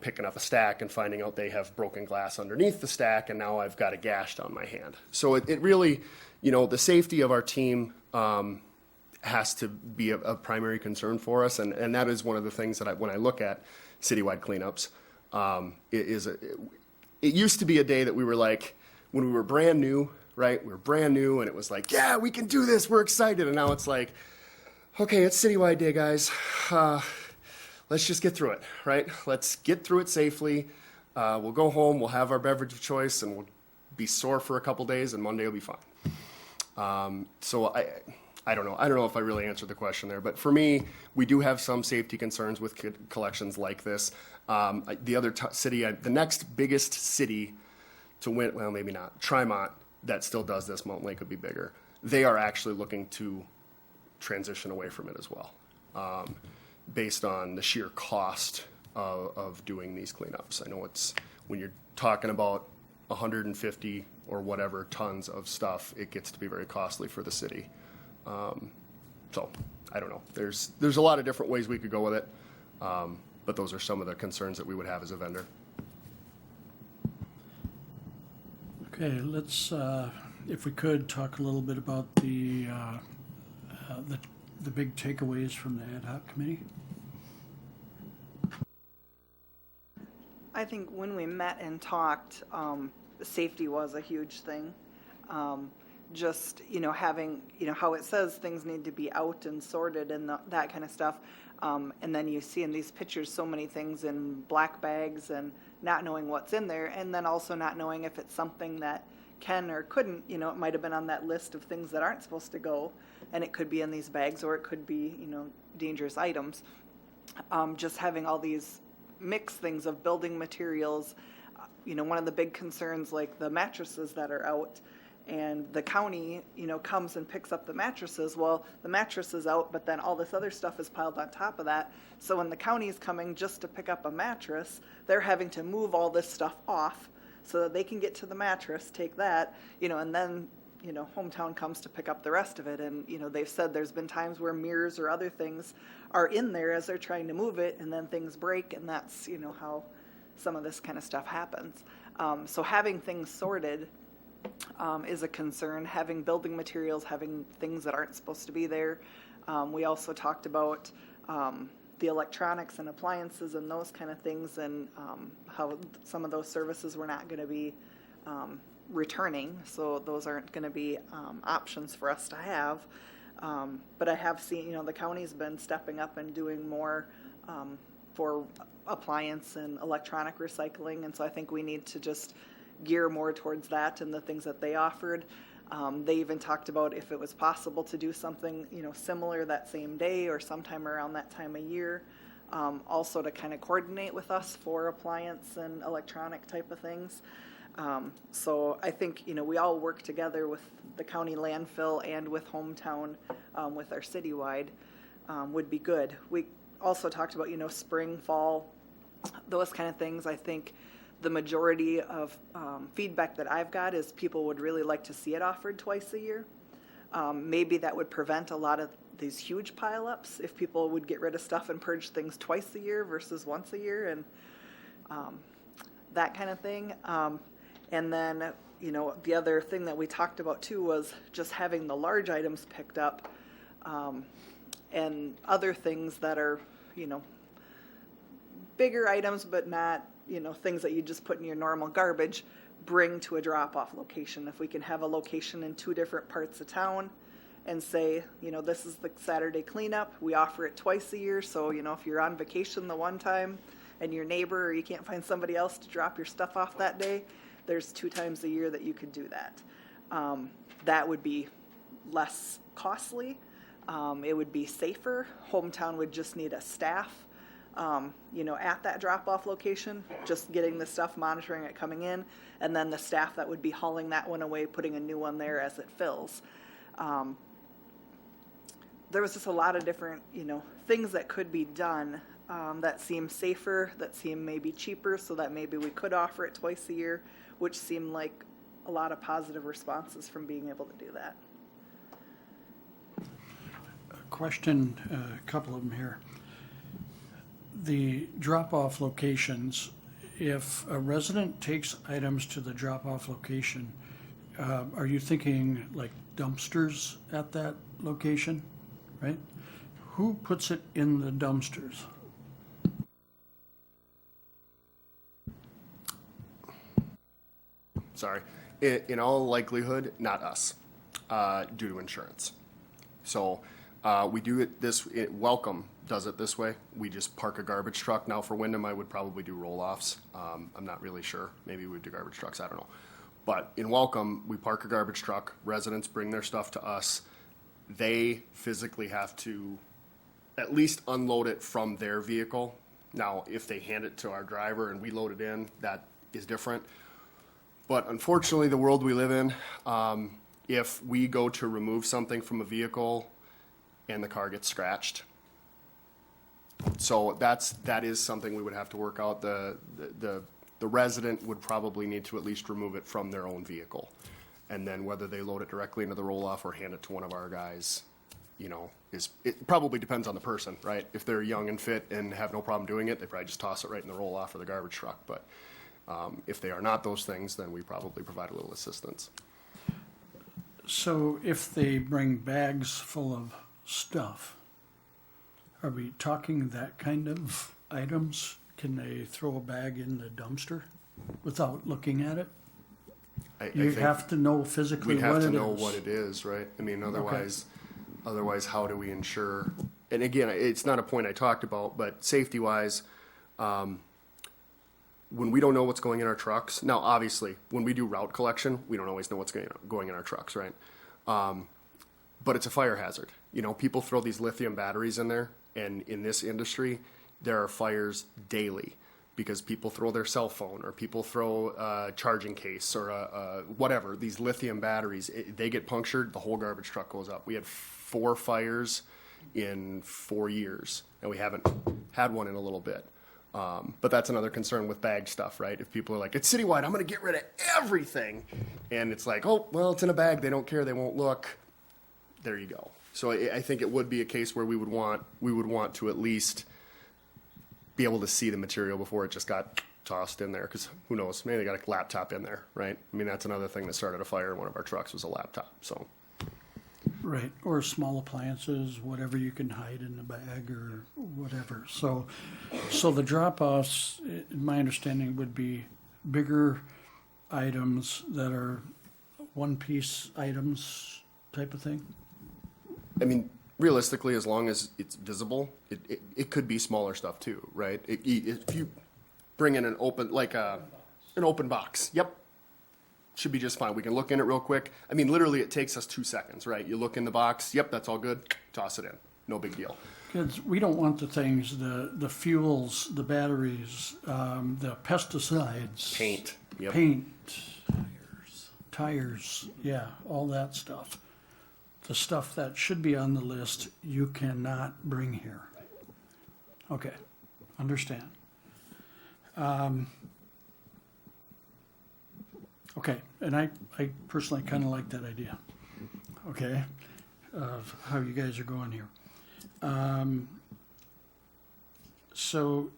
Speaker 10: picking up a stack and finding out they have broken glass underneath the stack, and now I've got a gash down my hand. So it really, the safety of our team has to be a primary concern for us, and that is one of the things that when I look at citywide cleanups, it used to be a day that we were like, when we were brand new, right? We were brand new, and it was like, yeah, we can do this, we're excited, and now it's like, okay, it's citywide day, guys. Let's just get through it, right? Let's get through it safely. We'll go home, we'll have our beverage of choice, and we'll be sore for a couple days, and Monday will be fine. So I don't know. I don't know if I really answered the question there, but for me, we do have some safety concerns with collections like this. The other city, the next biggest city to win, well, maybe not, Trimont, that still does this, Mountain Lake would be bigger. They are actually looking to transition away from it as well, based on the sheer cost of doing these cleanups. I know it's, when you're talking about 150 or whatever tons of stuff, it gets to be very costly for the city. So I don't know. There's a lot of different ways we could go with it, but those are some of the concerns that we would have as a vendor.
Speaker 1: Okay, let's, if we could, talk a little bit about the big takeaways from the ad hoc committee.
Speaker 2: I think when we met and talked, safety was a huge thing. Just, having, how it says things need to be out and sorted and that kind of stuff. And then you see in these pictures so many things in black bags and not knowing what's in there, and then also not knowing if it's something that can or couldn't, it might have been on that list of things that aren't supposed to go, and it could be in these bags, or it could be, dangerous items. Just having all these mixed things of building materials, one of the big concerns, like the mattresses that are out, and the county, comes and picks up the mattresses. Well, the mattress is out, but then all this other stuff is piled on top of that. So when the county is coming just to pick up a mattress, they're having to move all this stuff off so that they can get to the mattress, take that, and then, Hometown comes to pick up the rest of it. And, they've said there's been times where mirrors or other things are in there as they're trying to move it, and then things break, and that's, how some of this kind of stuff happens. So having things sorted is a concern. Having building materials, having things that aren't supposed to be there. We also talked about the electronics and appliances and those kind of things, and how some of those services were not going to be returning, so those aren't going to be options for us to have. But I have seen, the county's been stepping up and doing more for appliance and electronic recycling, and so I think we need to just gear more towards that and the things that they offered. They even talked about if it was possible to do something, similar that same day or sometime around that time of year. Also to kind of coordinate with us for appliance and electronic type of things. So I think, we all work together with the county landfill and with Hometown, with our citywide, would be good. We also talked about, spring, fall, those kind of things. I think the majority of feedback that I've got is people would really like to see it offered twice a year. Maybe that would prevent a lot of these huge pileups if people would get rid of stuff and purge things twice a year versus once a year, and that kind of thing. And then, the other thing that we talked about too was just having the large items picked up, and other things that are, bigger items but not, things that you just put in your normal garbage, bring to a drop-off location. If we can have a location in 2 different parts of town and say, this is the Saturday cleanup, we offer it twice a year, so, if you're on vacation the one time and your neighbor, or you can't find somebody else to drop your stuff off that day, there's 2 times a year that you could do that. That would be less costly. It would be safer. Hometown would just need a staff, at that drop-off location, just getting the stuff, monitoring it coming in, and then the staff that would be hauling that one away, putting a new one there as it fills. There was just a lot of different, things that could be done that seem safer, that seem maybe cheaper, so that maybe we could offer it twice a year, which seemed like a lot of positive responses from being able to do that.
Speaker 1: Question, a couple of them here. the drop-off locations, if a resident takes items to the drop-off location, are you thinking like dumpsters at that location, right? Who puts it in the dumpsters?
Speaker 10: Sorry. In all likelihood, not us, due to insurance. So we do it Welcome does it this way. We just park a garbage truck. Now for Windom, I would probably do roll-offs. I'm not really sure. Maybe we'd do garbage trucks. I don't know. But in Welcome, we park a garbage truck. Residents bring their stuff to us. They physically have to at least unload it from their vehicle. Now, if they hand it to our driver and we load it in, that is different. But unfortunately, the world we live in, if we go to remove something from a vehicle and the car gets scratched, so that is something we would have to work out. The resident would probably need to at least remove it from their own vehicle, and then whether they load it directly into the roll-off or hand it to one of our guys, it probably depends on the person, right? If they're young and fit and have no problem doing it, they probably just toss it right in the roll-off or the garbage truck. But if they are not those things, then we probably provide a little assistance.
Speaker 1: So if they bring bags full of stuff, are we talking that kind of items? Can they throw a bag in the dumpster without looking at it? You have to know physically
Speaker 10: We
Speaker 1: what it is.
Speaker 10: have to know what it is, right? I mean, otherwise, how do we ensure? And again, it's not a point I talked about, but safety-wise, when we don't know what's going in our trucks, now obviously, when we do route collection, we don't always know what's going in our trucks, right? But it's a fire hazard. People throw these lithium batteries in there, and in this industry, there are fires daily because people throw their cell phone or people throw a charging case or whatever. These lithium batteries, they get punctured, the whole garbage truck goes up. We had 4 fires in 4 years, and we haven't had one in a little bit. But that's another concern with bag stuff, right? If people are like, it's citywide, I'm going to get rid of everything. And it's like, oh, well, it's in a bag. They don't care. They won't look. There you go. So I think it would be a case where we would want to at least be able to see the material before it just got tossed in there. Because who knows? Maybe they got a laptop in there, right? I mean, that's another thing that started a fire in one of our trucks was a laptop. So.
Speaker 1: Right, or small appliances, whatever you can hide in the bag or whatever. So the drop-offs, my understanding, would be bigger items that are one-piece items type of thing?
Speaker 10: I mean, realistically, as long as it's visible, it could be smaller stuff too, right? If you bring in an open box, yep, should be just fine. We can look in it real quick. I mean, literally, it takes us 2 seconds, right? You look in the box, yep, that's all good, toss it in, no big deal.
Speaker 1: Because we don't want the things, the fuels, the batteries, the pesticides.
Speaker 10: Paint, yep.
Speaker 1: Paint. Tires, yeah, all that stuff. The stuff that should be on the list, you cannot bring here. Okay, understand. Okay, and I personally kind of like that idea, okay, of how you guys are going here. So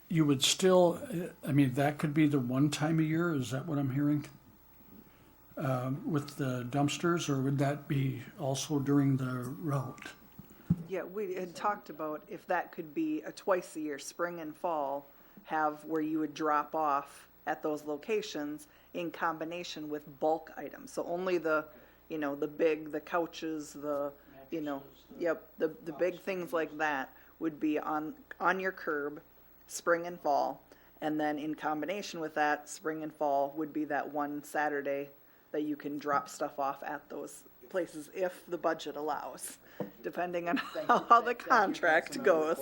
Speaker 1: you would still, I mean, that could be the one time a year, is that what I'm hearing? With the dumpsters, or would that be also during the route?
Speaker 2: Yeah, we had talked about if that could be a twice a year, spring and fall, have where you would drop off at those locations in combination with bulk items. So only the couches, the big things like that would be on your curb, spring and fall. And then in combination with that, spring and fall would be that one Saturday that you can drop stuff off at those places if the budget allows, depending on how the contract goes.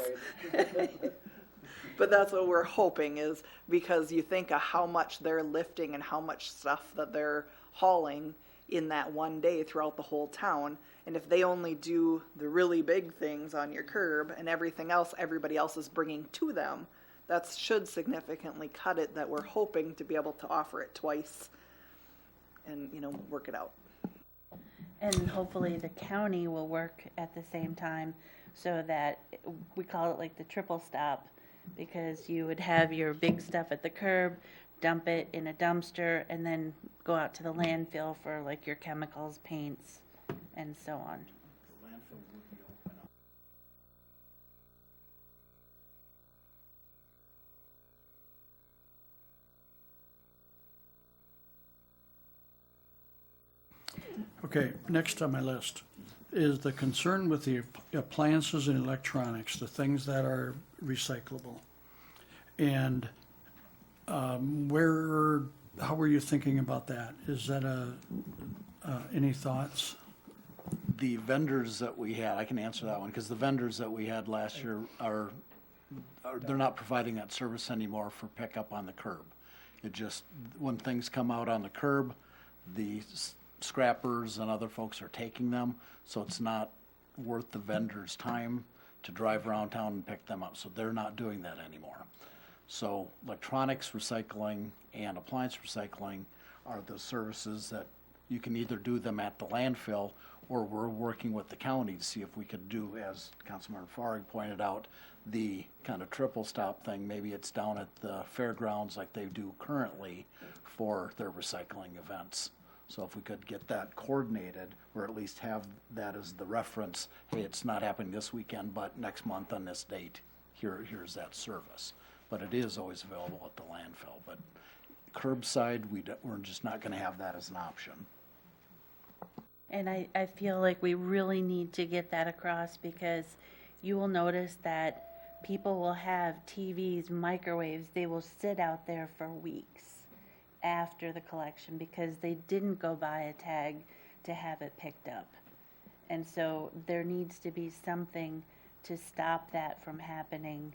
Speaker 2: But that's what we're hoping, is because you think of how much they're lifting and how much stuff that they're hauling in that one day throughout the whole town. And if they only do the really big things on your curb and everything else, everybody else is bringing to them, that should significantly cut it, that we're hoping to be able to offer it twice and, work it out.
Speaker 7: And hopefully the county will work at the same time so that we call it like the triple stop, because you would have your big stuff at the curb, dump it in a dumpster, and then go out to the landfill for like your chemicals, paints, and so on.
Speaker 1: Okay, next on my list is the concern with the appliances and electronics, the things that are recyclable. And how were you thinking about that? Is that any thoughts?
Speaker 3: The vendors that we had, I can answer that one, because the vendors that we had last year they're not providing that service anymore for pickup on the curb. It just, when things come out on the curb, the scrappers and other folks are taking them, so it's not worth the vendor's time to drive around town and pick them up, so they're not doing that anymore. So electronics recycling and appliance recycling are the services that you can either do them at the landfill, or we're working with the county to see if we could do, as Councilmember Farag pointed out, the kind of triple stop thing. Maybe it's down at the fairgrounds like they do currently for their recycling events. So if we could get that coordinated, or at least have that as the reference, hey, it's not happening this weekend, but next month on this date, here's that service. But it is always available at the landfill. But curbside, we're just not going to have that as an option.
Speaker 7: And I feel like we really need to get that across, because you will notice that people will have TVs, microwaves, they will sit out there for weeks after the collection because they didn't go buy a tag to have it picked up. And so there needs to be something to stop that from happening.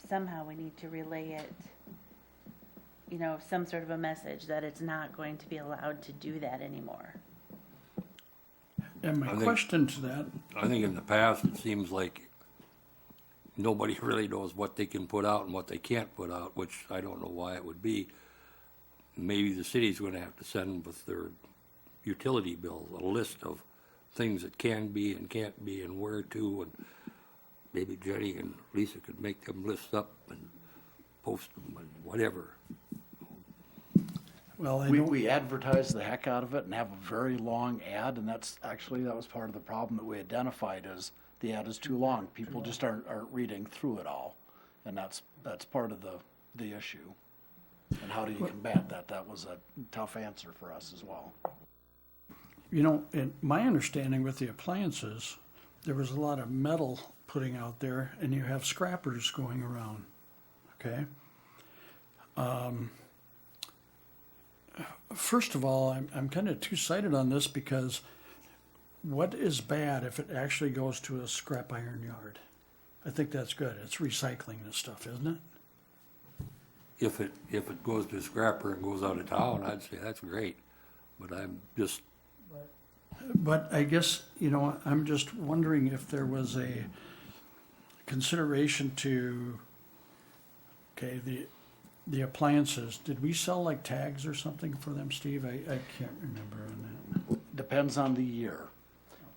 Speaker 7: Somehow we need to relay it, some sort of a message that it's not going to be allowed to do that anymore.
Speaker 1: And my question to that,
Speaker 5: I think in the past, it seems like nobody really knows what they can put out and what they can't put out, which I don't know why it would be. Maybe the city's going to have to send with their utility bills a list of things that can be and can't be and where to, and maybe Jenny and Lisa could make them lists up and post them and whatever.
Speaker 1: well, I
Speaker 3: We,
Speaker 1: know,
Speaker 3: we advertise the heck out of it and have a very long ad, and that was part of the problem that we identified, is the ad is too long. People just aren't reading through it all, and that's part of the issue. And how do you combat that? That was a tough answer for us as well.
Speaker 1: in my understanding with the appliances, there was a lot of metal putting out there, and you have scrappers going around, okay? First of all, I'm kind of two-sided on this, because what is bad if it actually goes to a scrap iron yard? I think that's good. It's recycling this stuff, isn't it?
Speaker 5: If it goes to a scrapper and goes out of town, I'd say that's great. But I'm just,
Speaker 1: But I guess, I'm just wondering if there was a consideration to, okay, the appliances. Did we sell like tags or something for them, Steve? I can't remember on that.
Speaker 3: Depends on the year.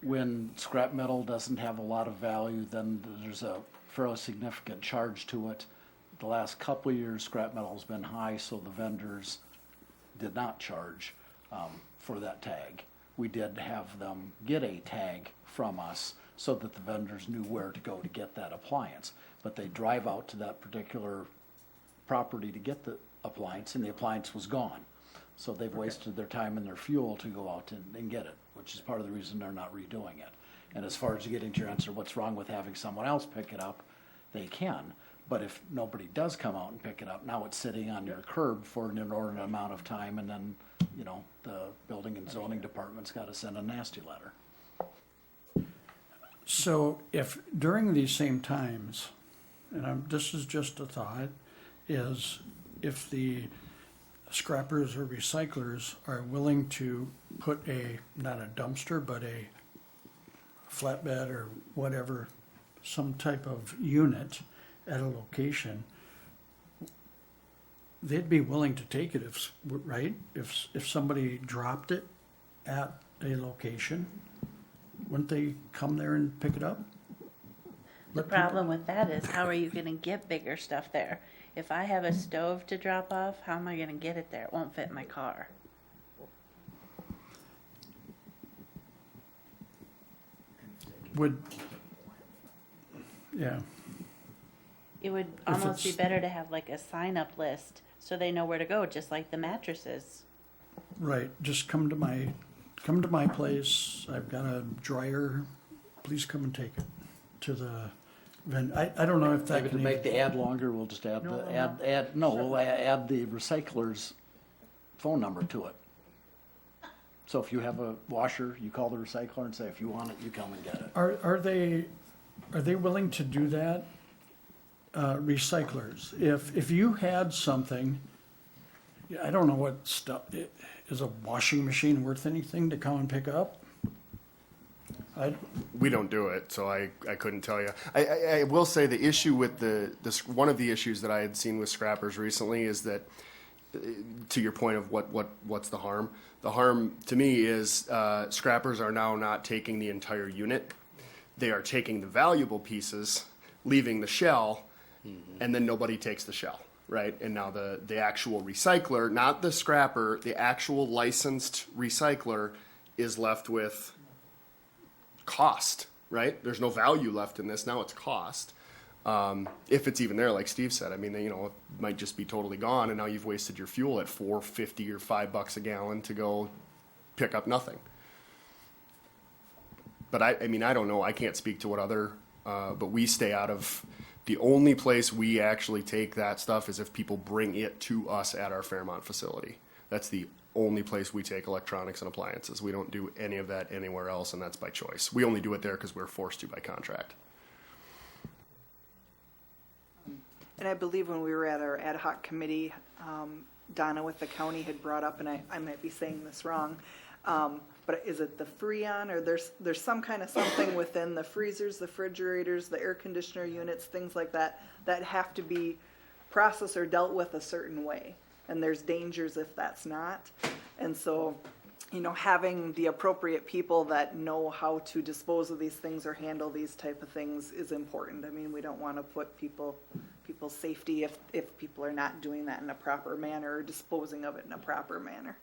Speaker 3: When scrap metal doesn't have a lot of value, then there's a fairly significant charge to it. The last couple of years, scrap metal's been high, so the vendors did not charge for that tag. We did have them get a tag from us so that the vendors knew where to go to get that appliance. But they drive out to that particular property to get the appliance, and the appliance was gone. So they've wasted their time and their fuel to go out and get it, which is part of the reason they're not redoing it. And as far as getting to your answer, what's wrong with having someone else pick it up? They can. But if nobody does come out and pick it up, now it's sitting on your curb for an inordinate amount of time, and then, the building and zoning department's got to send a nasty letter.
Speaker 1: So if during these same times, and this is just a thought, is if the scrappers or recyclers are willing to put not a dumpster, but a flatbed or whatever, some type of unit at a location, they'd be willing to take it right? If somebody dropped it at a location, wouldn't they come there and pick it up?
Speaker 7: The problem with that is, how are you gonna get bigger stuff there? If I have a stove to drop off, how am I gonna get it there? It won't fit in my car.
Speaker 1: Would, yeah,
Speaker 7: It would
Speaker 1: If
Speaker 7: almost be
Speaker 1: it's-
Speaker 7: better to have like a sign-up list, so they know where to go, just like the mattresses.
Speaker 1: right, just come to my place, I've got a dryer, please come and take it to the I don't know if that
Speaker 3: Maybe to
Speaker 1: can
Speaker 3: make
Speaker 1: even,
Speaker 3: the ad longer, we'll just add we'll add the recycler's phone number to it. So if you have a washer, you call the recycler and say, if you want it, you come and get it.
Speaker 1: are they willing to do that? Recyclers, if you had something, yeah, I don't know what stuff, is a washing machine worth anything to come and pick up?
Speaker 10: We don't do it, so I couldn't tell you. I will say the issue with one of the issues that I had seen with scrappers recently is that, to your point of what's the harm? The harm to me is scrappers are now not taking the entire unit. They are taking the valuable pieces, leaving the shell, and then nobody takes the shell, right? And now the actual recycler, not the scrapper, the actual licensed recycler is left with cost, right? There's no value left in this. Now it's cost. If it's even there, like Steve said, I mean, it might just be totally gone, and now you've wasted your fuel at $4.50 or $5 a gallon to go pick up nothing. But I mean, I don't know. I can't speak to what other, but we stay out of. The only place we actually take that stuff is if people bring it to us at our Fairmont facility. That's the only place we take electronics and appliances. We don't do any of that anywhere else, and that's by choice. We only do it there because we're forced to by contract.
Speaker 2: And I believe when we were at our ad hoc committee, Donna with the county had brought up, and I might be saying this wrong, but is it the Freon, or there's some kind of something within the freezers, the refrigerators, the air conditioner units, things like that, that have to be processed or dealt with a certain way. And there's dangers if that's not. And so, having the appropriate people that know how to dispose of these things or handle these type of things is important. I mean, we don't want to put people's safety if people are not doing that in a proper manner or disposing of it in a proper manner.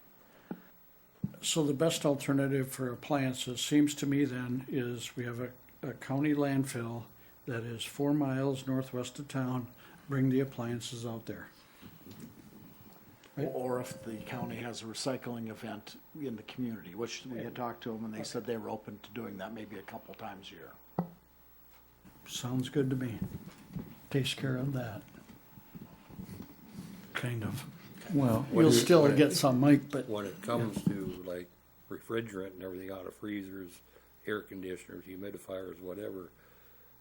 Speaker 1: So the best alternative for appliances seems to me then is we have a county landfill that is 4 miles northwest of town, bring the appliances out there. Right.
Speaker 3: Or if the county has a recycling event in the community, which we had talked to them, and they said they were open to doing that maybe a couple times a year.
Speaker 1: Sounds good to me. Takes care of that. Kind of.
Speaker 8: Well,
Speaker 1: You'll still get some, Mike, but
Speaker 5: When it comes to like refrigerant and everything out of freezers, air conditioners, humidifiers, whatever,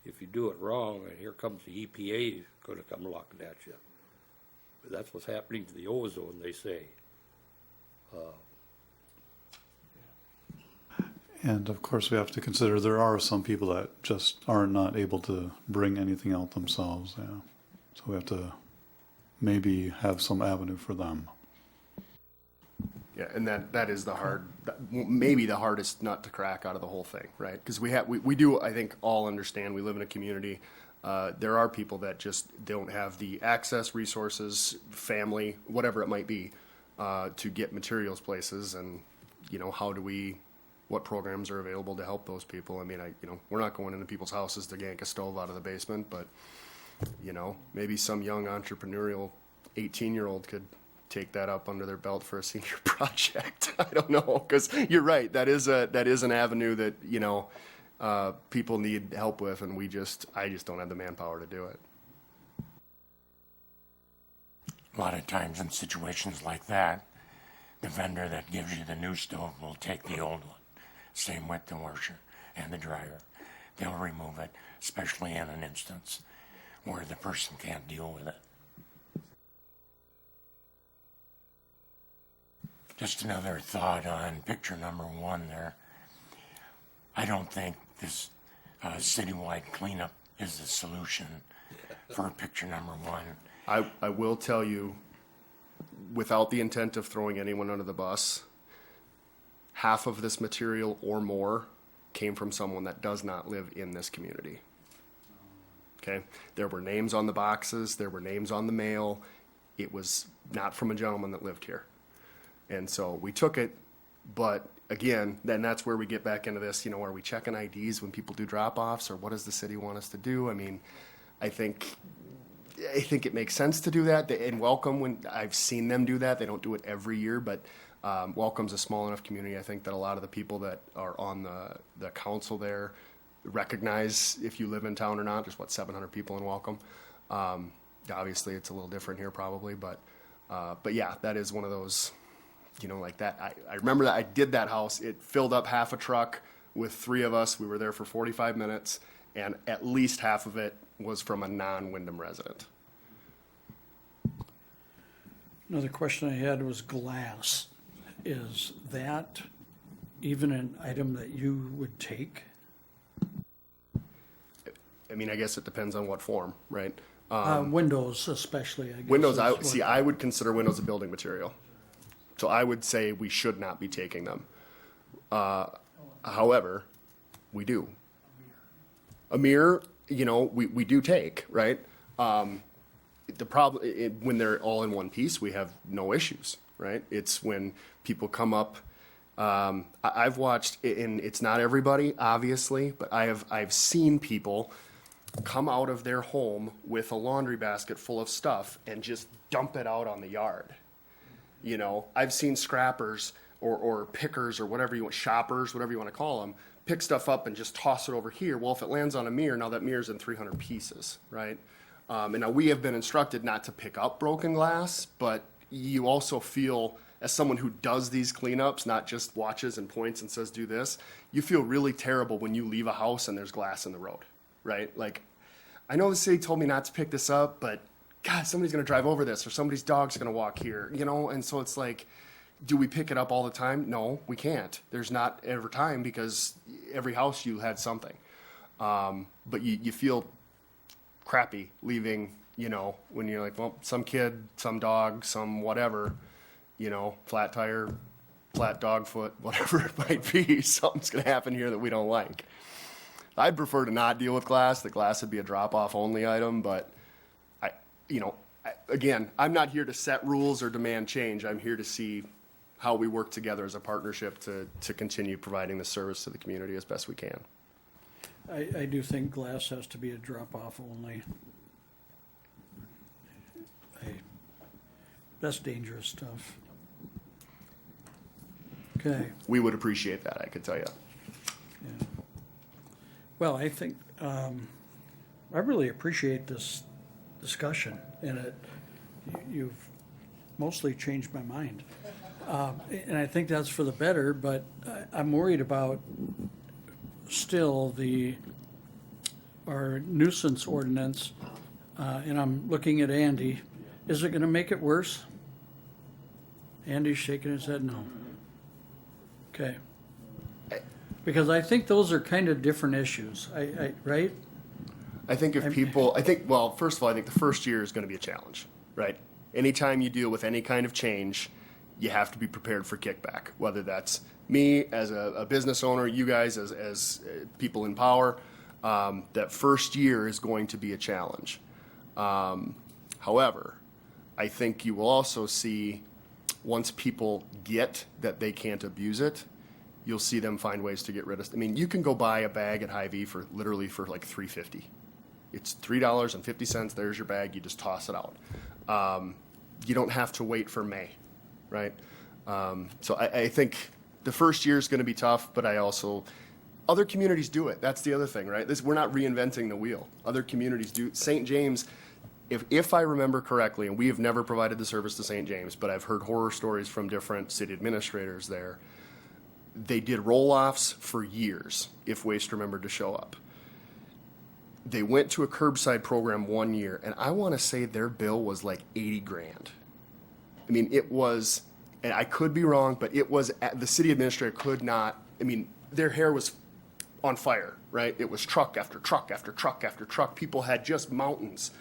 Speaker 5: if you do it wrong, and here comes the EPA gonna come looking at you. But that's what's happening to the ozone, they say.
Speaker 8: and of course we have to consider there are some people that just are not able to bring anything out themselves. Yeah, so we have to maybe have some avenue for them.
Speaker 10: Yeah, and that is maybe the hardest nut to crack out of the whole thing, right? Because we do, I think, all understand we live in a community. There are people that just don't have the access, resources, family, whatever it might be, to get materials places. And what programs are available to help those people? I mean, we're not going into people's houses to yank a stove out of the basement, but maybe some young entrepreneurial 18-year-old could take that up under their belt for a senior project. I don't know, because you're right. That is an avenue that people need help with, and I just don't have the manpower to do it.
Speaker 4: A lot of times in situations like that, the vendor that gives you the new stove will take the old one. Same with the washer and the dryer. They'll remove it, especially in an instance where the person can't deal with it. Just another thought on picture number 1 there. I don't think this citywide cleanup is the solution for picture number 1.
Speaker 10: I will tell you, without the intent of throwing anyone under the bus, half of this material or more came from someone that does not live in this community. okay? There were names on the boxes, there were names on the mail. It was not from a gentleman that lived here. And so we took it, but again, then that's where we get back into this, are we checking IDs when people do drop-offs, or what does the city want us to do? I mean, I think it makes sense to do that. And Welcome, when I've seen them do that, they don't do it every year, but Welcome's a small enough community, I think, that a lot of the people that are on the council there recognize if you live in town or not. There's 700 people in Welcome. Obviously, it's a little different here probably, but yeah, that is one of those, like that. I remember that I did that house. It filled up half a truck with 3 of us. We were there for 45 minutes, and at least half of it was from a non-Windom resident.
Speaker 1: Another question I had was glass. Is that even an item that you would take?
Speaker 10: I mean, I guess it depends on what form, right?
Speaker 1: Windows especially, I guess.
Speaker 10: Windows,
Speaker 1: is what-
Speaker 10: I would consider windows a building material. So I would say we should not be taking them. However, we do. A mirror, we do take, right? The problem, when they're all in one piece, we have no issues, right? It's when people come up, I've watched, and it's not everybody, obviously, but I've seen people come out of their home with a laundry basket full of stuff and just dump it out on the yard. I've seen scrappers or pickers or whatever you want, shoppers, whatever you want to call them, pick stuff up and just toss it over here. Well, if it lands on a mirror, now that mirror's in 300 pieces, right? And now we have been instructed not to pick up broken glass, but you also feel, as someone who does these cleanups, not just watches and points and says, do this, you feel really terrible when you leave a house and there's glass in the road, right? Like, I know the city told me not to pick this up, but God, somebody's going to drive over this, or somebody's dog's going to walk here, and so it's like, do we pick it up all the time? No, we can't. There's not every time, because every house you had something. But you feel crappy leaving, when you're like, well, some kid, some dog, some whatever, flat tire, flat dog foot, whatever it might be, something's going to happen here that we don't like. I'd prefer to not deal with glass. The glass would be a drop-off only item, but again, I'm not here to set rules or demand change. I'm here to see how we work together as a partnership to continue providing the service to the community as best we can.
Speaker 1: I do think glass has to be a drop-off only. That's dangerous stuff. Okay.
Speaker 10: We would appreciate that, I could tell you.
Speaker 1: Yeah. Well, I think, I really appreciate this discussion, and you've mostly changed my mind. And I think that's for the better, but I'm worried about still our nuisance ordinance, and I'm looking at Andy. Is it gonna make it worse? Andy's shaking his head no. Okay. Because I think those are kind of different issues, right?
Speaker 10: I think well, first of all, I think the first year is going to be a challenge, right? Anytime you deal with any kind of change, you have to be prepared for kickback, whether that's me as a business owner, you guys as people in power. That first year is going to be a challenge. However, I think you will also see, once people get that they can't abuse it, you'll see them find ways to get rid of it. I mean, you can go buy a bag at Hy-Vee for like $3.50. It's $3.50. There's your bag. You just toss it out. You don't have to wait for May, right? So I think the first year is going to be tough, but other communities do it. That's the other thing, right? We're not reinventing the wheel. Other communities do. St. James, if I remember correctly, and we have never provided the service to St. James, but I've heard horror stories from different city administrators there. They did roll-offs for years if waste remembered to show up. They went to a curbside program one year, and I want to say their bill was like $80,000. I mean, it was, and I could be wrong, but it was, the city administrator could not, I mean, their hair was on fire, right? It was truck after truck after truck after truck. People had just mountains,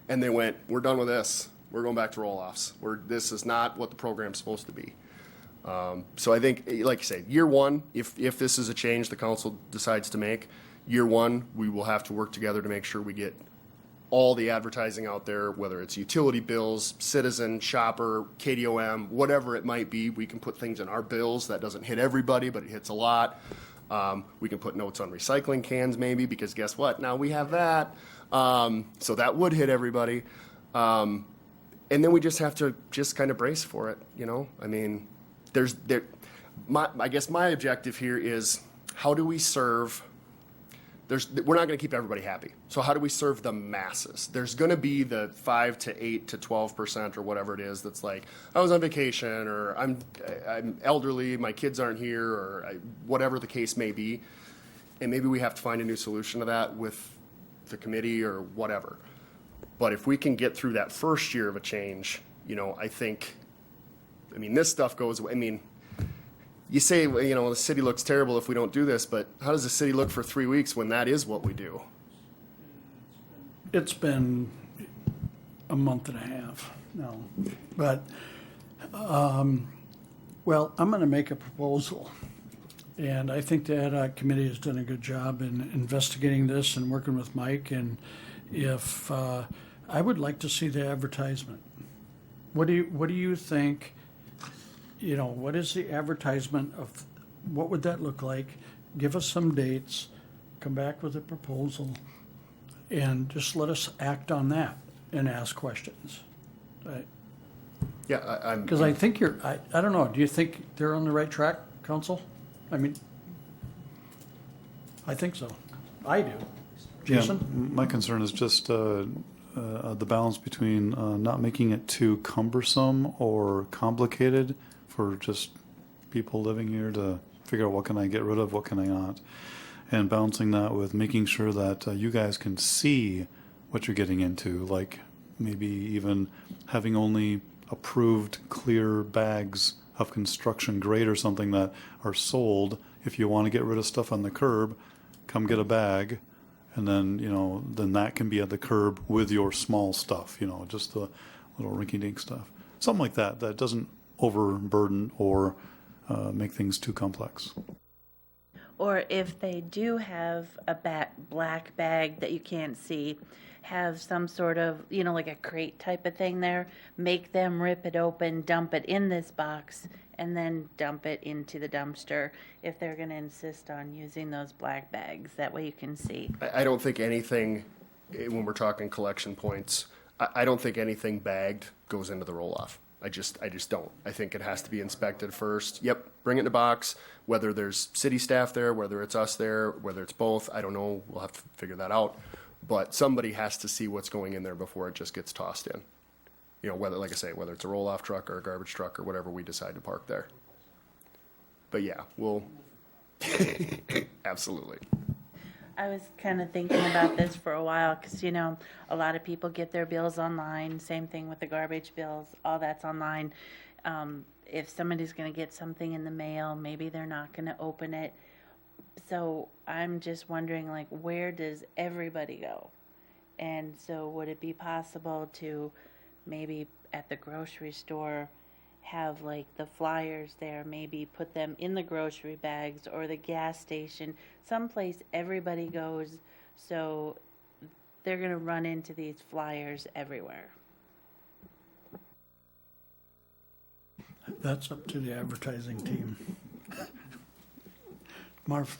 Speaker 10: and they went, we're done with this. We're going back to roll-offs. This is not what the program's supposed to be. So I think, like you say, year one, if this is a change the council decides to make, year one, we will have to work together to make sure we get all the advertising out there, whether it's utility bills, citizen, shopper, KDOM, whatever it might be. We can put things in our bills that doesn't hit everybody, but it hits a lot. We can put notes on recycling cans maybe, because guess what? Now we have that. So that would hit everybody. And then we just have to just kind of brace for it, you know? I mean, I guess my objective here is, how do we serve? We're not going to keep everybody happy. So how do we serve the masses? There's going to be the 5 to 8 to 12% or whatever it is that's like, I was on vacation, or I'm elderly, my kids aren't here, or whatever the case may be. And maybe we have to find a new solution to that with the committee or whatever. But if we can get through that first year of a change, you know, I mean, this stuff goes, I mean, you say, you know, the city looks terrible if we don't do this, but how does the city look for 3 weeks when that is what we do?
Speaker 1: It's been a month and a half now, but, well, I'm going to make a proposal. And I think the ad hoc committee has done a good job in investigating this and working with Mike. And if, I would like to see the advertisement. What do you think? You know, what is the advertisement of, what would that look like? Give us some dates, come back with a proposal, and just let us act on that and ask questions.
Speaker 10: Yeah, I'm.
Speaker 1: Because I think I don't know, do you think they're on the right track, council? I mean, I think so. I do. Jason?
Speaker 8: Yeah, my concern is just the balance between not making it too cumbersome or complicated for just people living here to figure out what can I get rid of, what can I not, and balancing that with making sure that you guys can see what you're getting into, like maybe even having only approved clear bags of construction grade or something that are sold. If you want to get rid of stuff on the curb, come get a bag, and then, you know, then that can be at the curb with your small stuff, you know, just the little rinky-dink stuff. Something like that, that doesn't overburden or make things too complex.
Speaker 7: Or if they do have a black bag that you can't see, have some sort of, you know, like a crate type of thing there, make them rip it open, dump it in this box, and then dump it into the dumpster if they're going to insist on using those black bags. That way you can see.
Speaker 10: I don't think anything, when we're talking collection points, I don't think anything bagged goes into the roll-off. I just don't. I think it has to be inspected first. Yep, bring it in a box, whether there's city staff there, whether it's us there, whether it's both, I don't know. We'll have to figure that out. But somebody has to see what's going in there before it just gets tossed in. You know, whether, like I say, whether it's a roll-off truck or a garbage truck or whatever we decide to park there. But yeah, we'll, absolutely.
Speaker 7: I was kind of thinking about this for a while because, you know, a lot of people get their bills online. Same thing with the garbage bills. All that's online. If somebody's going to get something in the mail, maybe they're not going to open it. So I'm just wondering, like, where does everybody go? And so would it be possible to maybe at the grocery store have like the flyers there, maybe put them in the grocery bags, or the gas station, someplace everybody goes, so they're going to run into these flyers everywhere.
Speaker 1: That's up to the advertising team. Marv?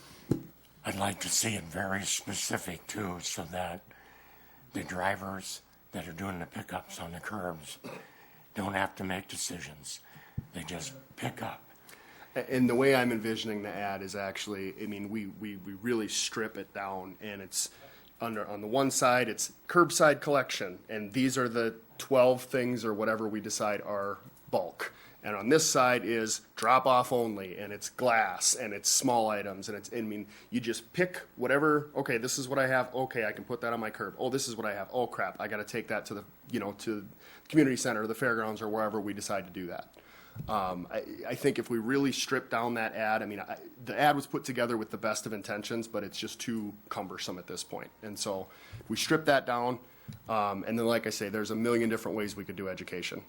Speaker 4: I'd like to see it very specific too, so that the drivers that are doing the pickups on the curbs don't have to make decisions. They just pick up.
Speaker 10: And the way I'm envisioning the ad is actually, I mean, we really strip it down, and it's on the one side, it's curbside collection, and these are the 12 things or whatever we decide are bulk. And on this side is drop off only, and it's glass, and it's small items, and it's, I mean, you just pick whatever, okay, this is what I have, okay, I can put that on my curb. Oh, this is what I have, oh crap, I gotta take that to the, you know, to the community center, or the fairgrounds, or wherever we decide to do that. I think if we really strip down that ad, I mean, the ad was put together with the best of intentions, but it's just too cumbersome at this point. And so if we strip that down, and then, like I say, there's a million different ways we could do education.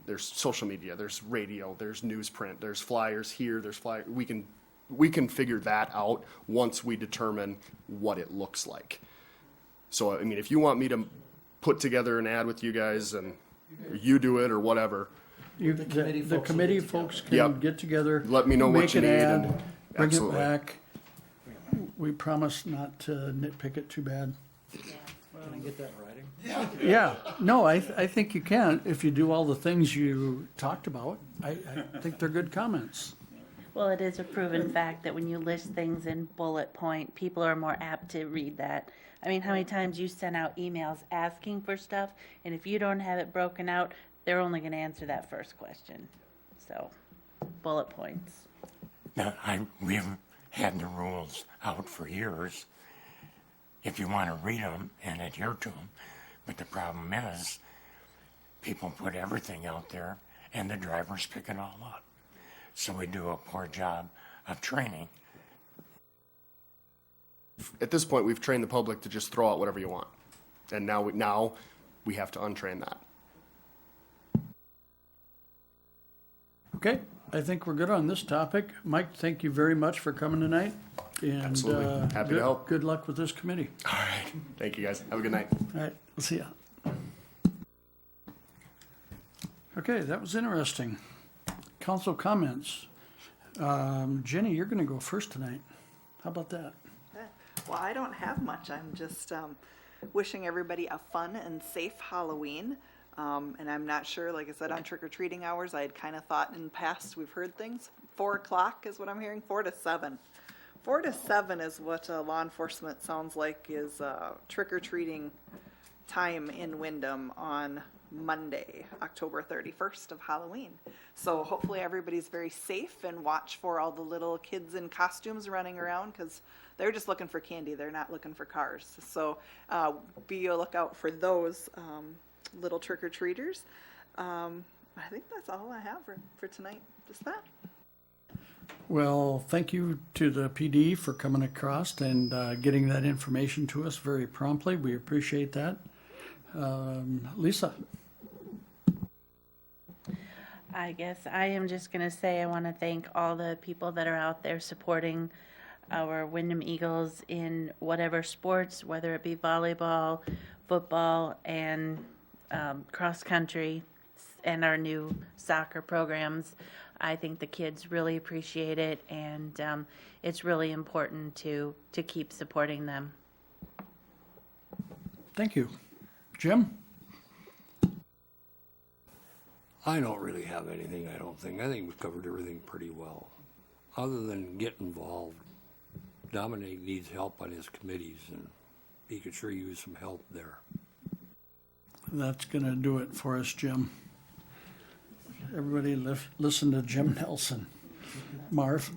Speaker 10: There's social media, there's radio, there's newsprint, there's flyers here, there's flyers. We can figure that out once we determine what it looks like. So, I mean, if you want me to put together an ad with you guys and you do it or whatever.
Speaker 1: The committee folks can
Speaker 10: Yep.
Speaker 1: get together.
Speaker 10: Let me know what
Speaker 1: make
Speaker 10: you
Speaker 1: an
Speaker 10: need
Speaker 1: ad,
Speaker 10: and-
Speaker 1: bring
Speaker 10: absolutely.
Speaker 1: it back. We promise not to nitpick it too bad.
Speaker 3: Can I get that in writing?
Speaker 1: Yeah, no, I think you can, if you do all the things you talked about. I think they're good comments.
Speaker 7: Well, it is a proven fact that when you list things in bullet point, people are more apt to read that. I mean, how many times you send out emails asking for stuff, and if you don't have it broken out, they're only gonna answer that first question. So, bullet points.
Speaker 4: Now, we've had the rules out for years, if you want to read them and adhere to them. But the problem is, people put everything out there, and the drivers pick it all up. So we do a poor job of training.
Speaker 10: At this point, we've trained the public to just throw out whatever you want. And now we have to untrain that.
Speaker 1: Okay, I think we're good on this topic. Mike, thank you very much for coming tonight. And,
Speaker 10: Absolutely. Happy to help.
Speaker 1: Good luck with this committee.
Speaker 4: All right.
Speaker 10: Thank you, guys. Have a good night.
Speaker 1: All right, we'll see ya. Okay, that was interesting. Council comments. Jenny, you're gonna go first tonight. How about that?
Speaker 2: Well, I don't have much. I'm just wishing everybody a fun and safe Halloween. And I'm not sure, like I said, on trick-or-treating hours, I had kind of thought in the past, we've heard things. 4 o'clock is what I'm hearing, 4 to 7. 4 to 7 is what law enforcement sounds like is trick-or-treating time in Windom on Monday, October 31st of Halloween. So hopefully everybody's very safe and watch for all the little kids in costumes running around because they're just looking for candy. They're not looking for cars. So be a lookout for those little trick-or-treaters. I think that's all I have for tonight. Just that.
Speaker 1: Well, thank you to the PD for coming across and getting that information to us very promptly. We appreciate that. Lisa?
Speaker 7: I guess I am just going to say I want to thank all the people that are out there supporting our Windom Eagles in whatever sports, whether it be volleyball, football, and cross country, and our new soccer programs. I think the kids really appreciate it, and it's really important to keep supporting them.
Speaker 1: Thank you. Jim?
Speaker 5: I don't really have anything, I don't think. I think we've covered everything pretty well. Other than get involved, Dominic needs help on his committees, and he could sure use some help there.
Speaker 1: That's going to do it for us, Jim. Everybody listen to Jim Nelson. Marv?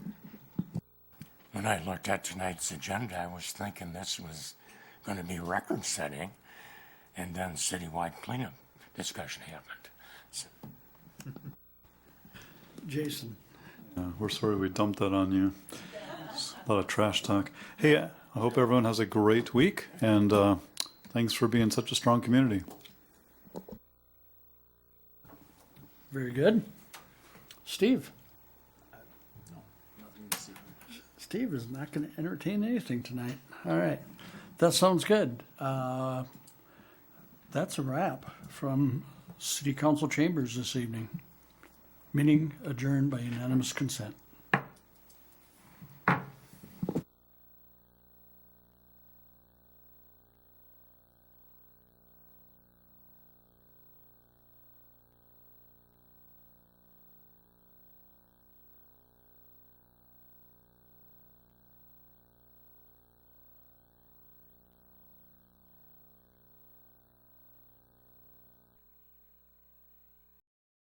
Speaker 4: When I looked at tonight's agenda, I was thinking this was going to be record-setting, and then citywide cleanup discussion happened. So,
Speaker 1: Jason?
Speaker 8: We're sorry we dumped that on you. It's a lot of trash talk. Hey, I hope everyone has a great week, and thanks for being such a strong community.
Speaker 1: Very good. Steve? Steve is not going to entertain anything tonight. All right. That sounds good. That's a wrap from City Council chambers this evening. Meeting adjourned by unanimous consent.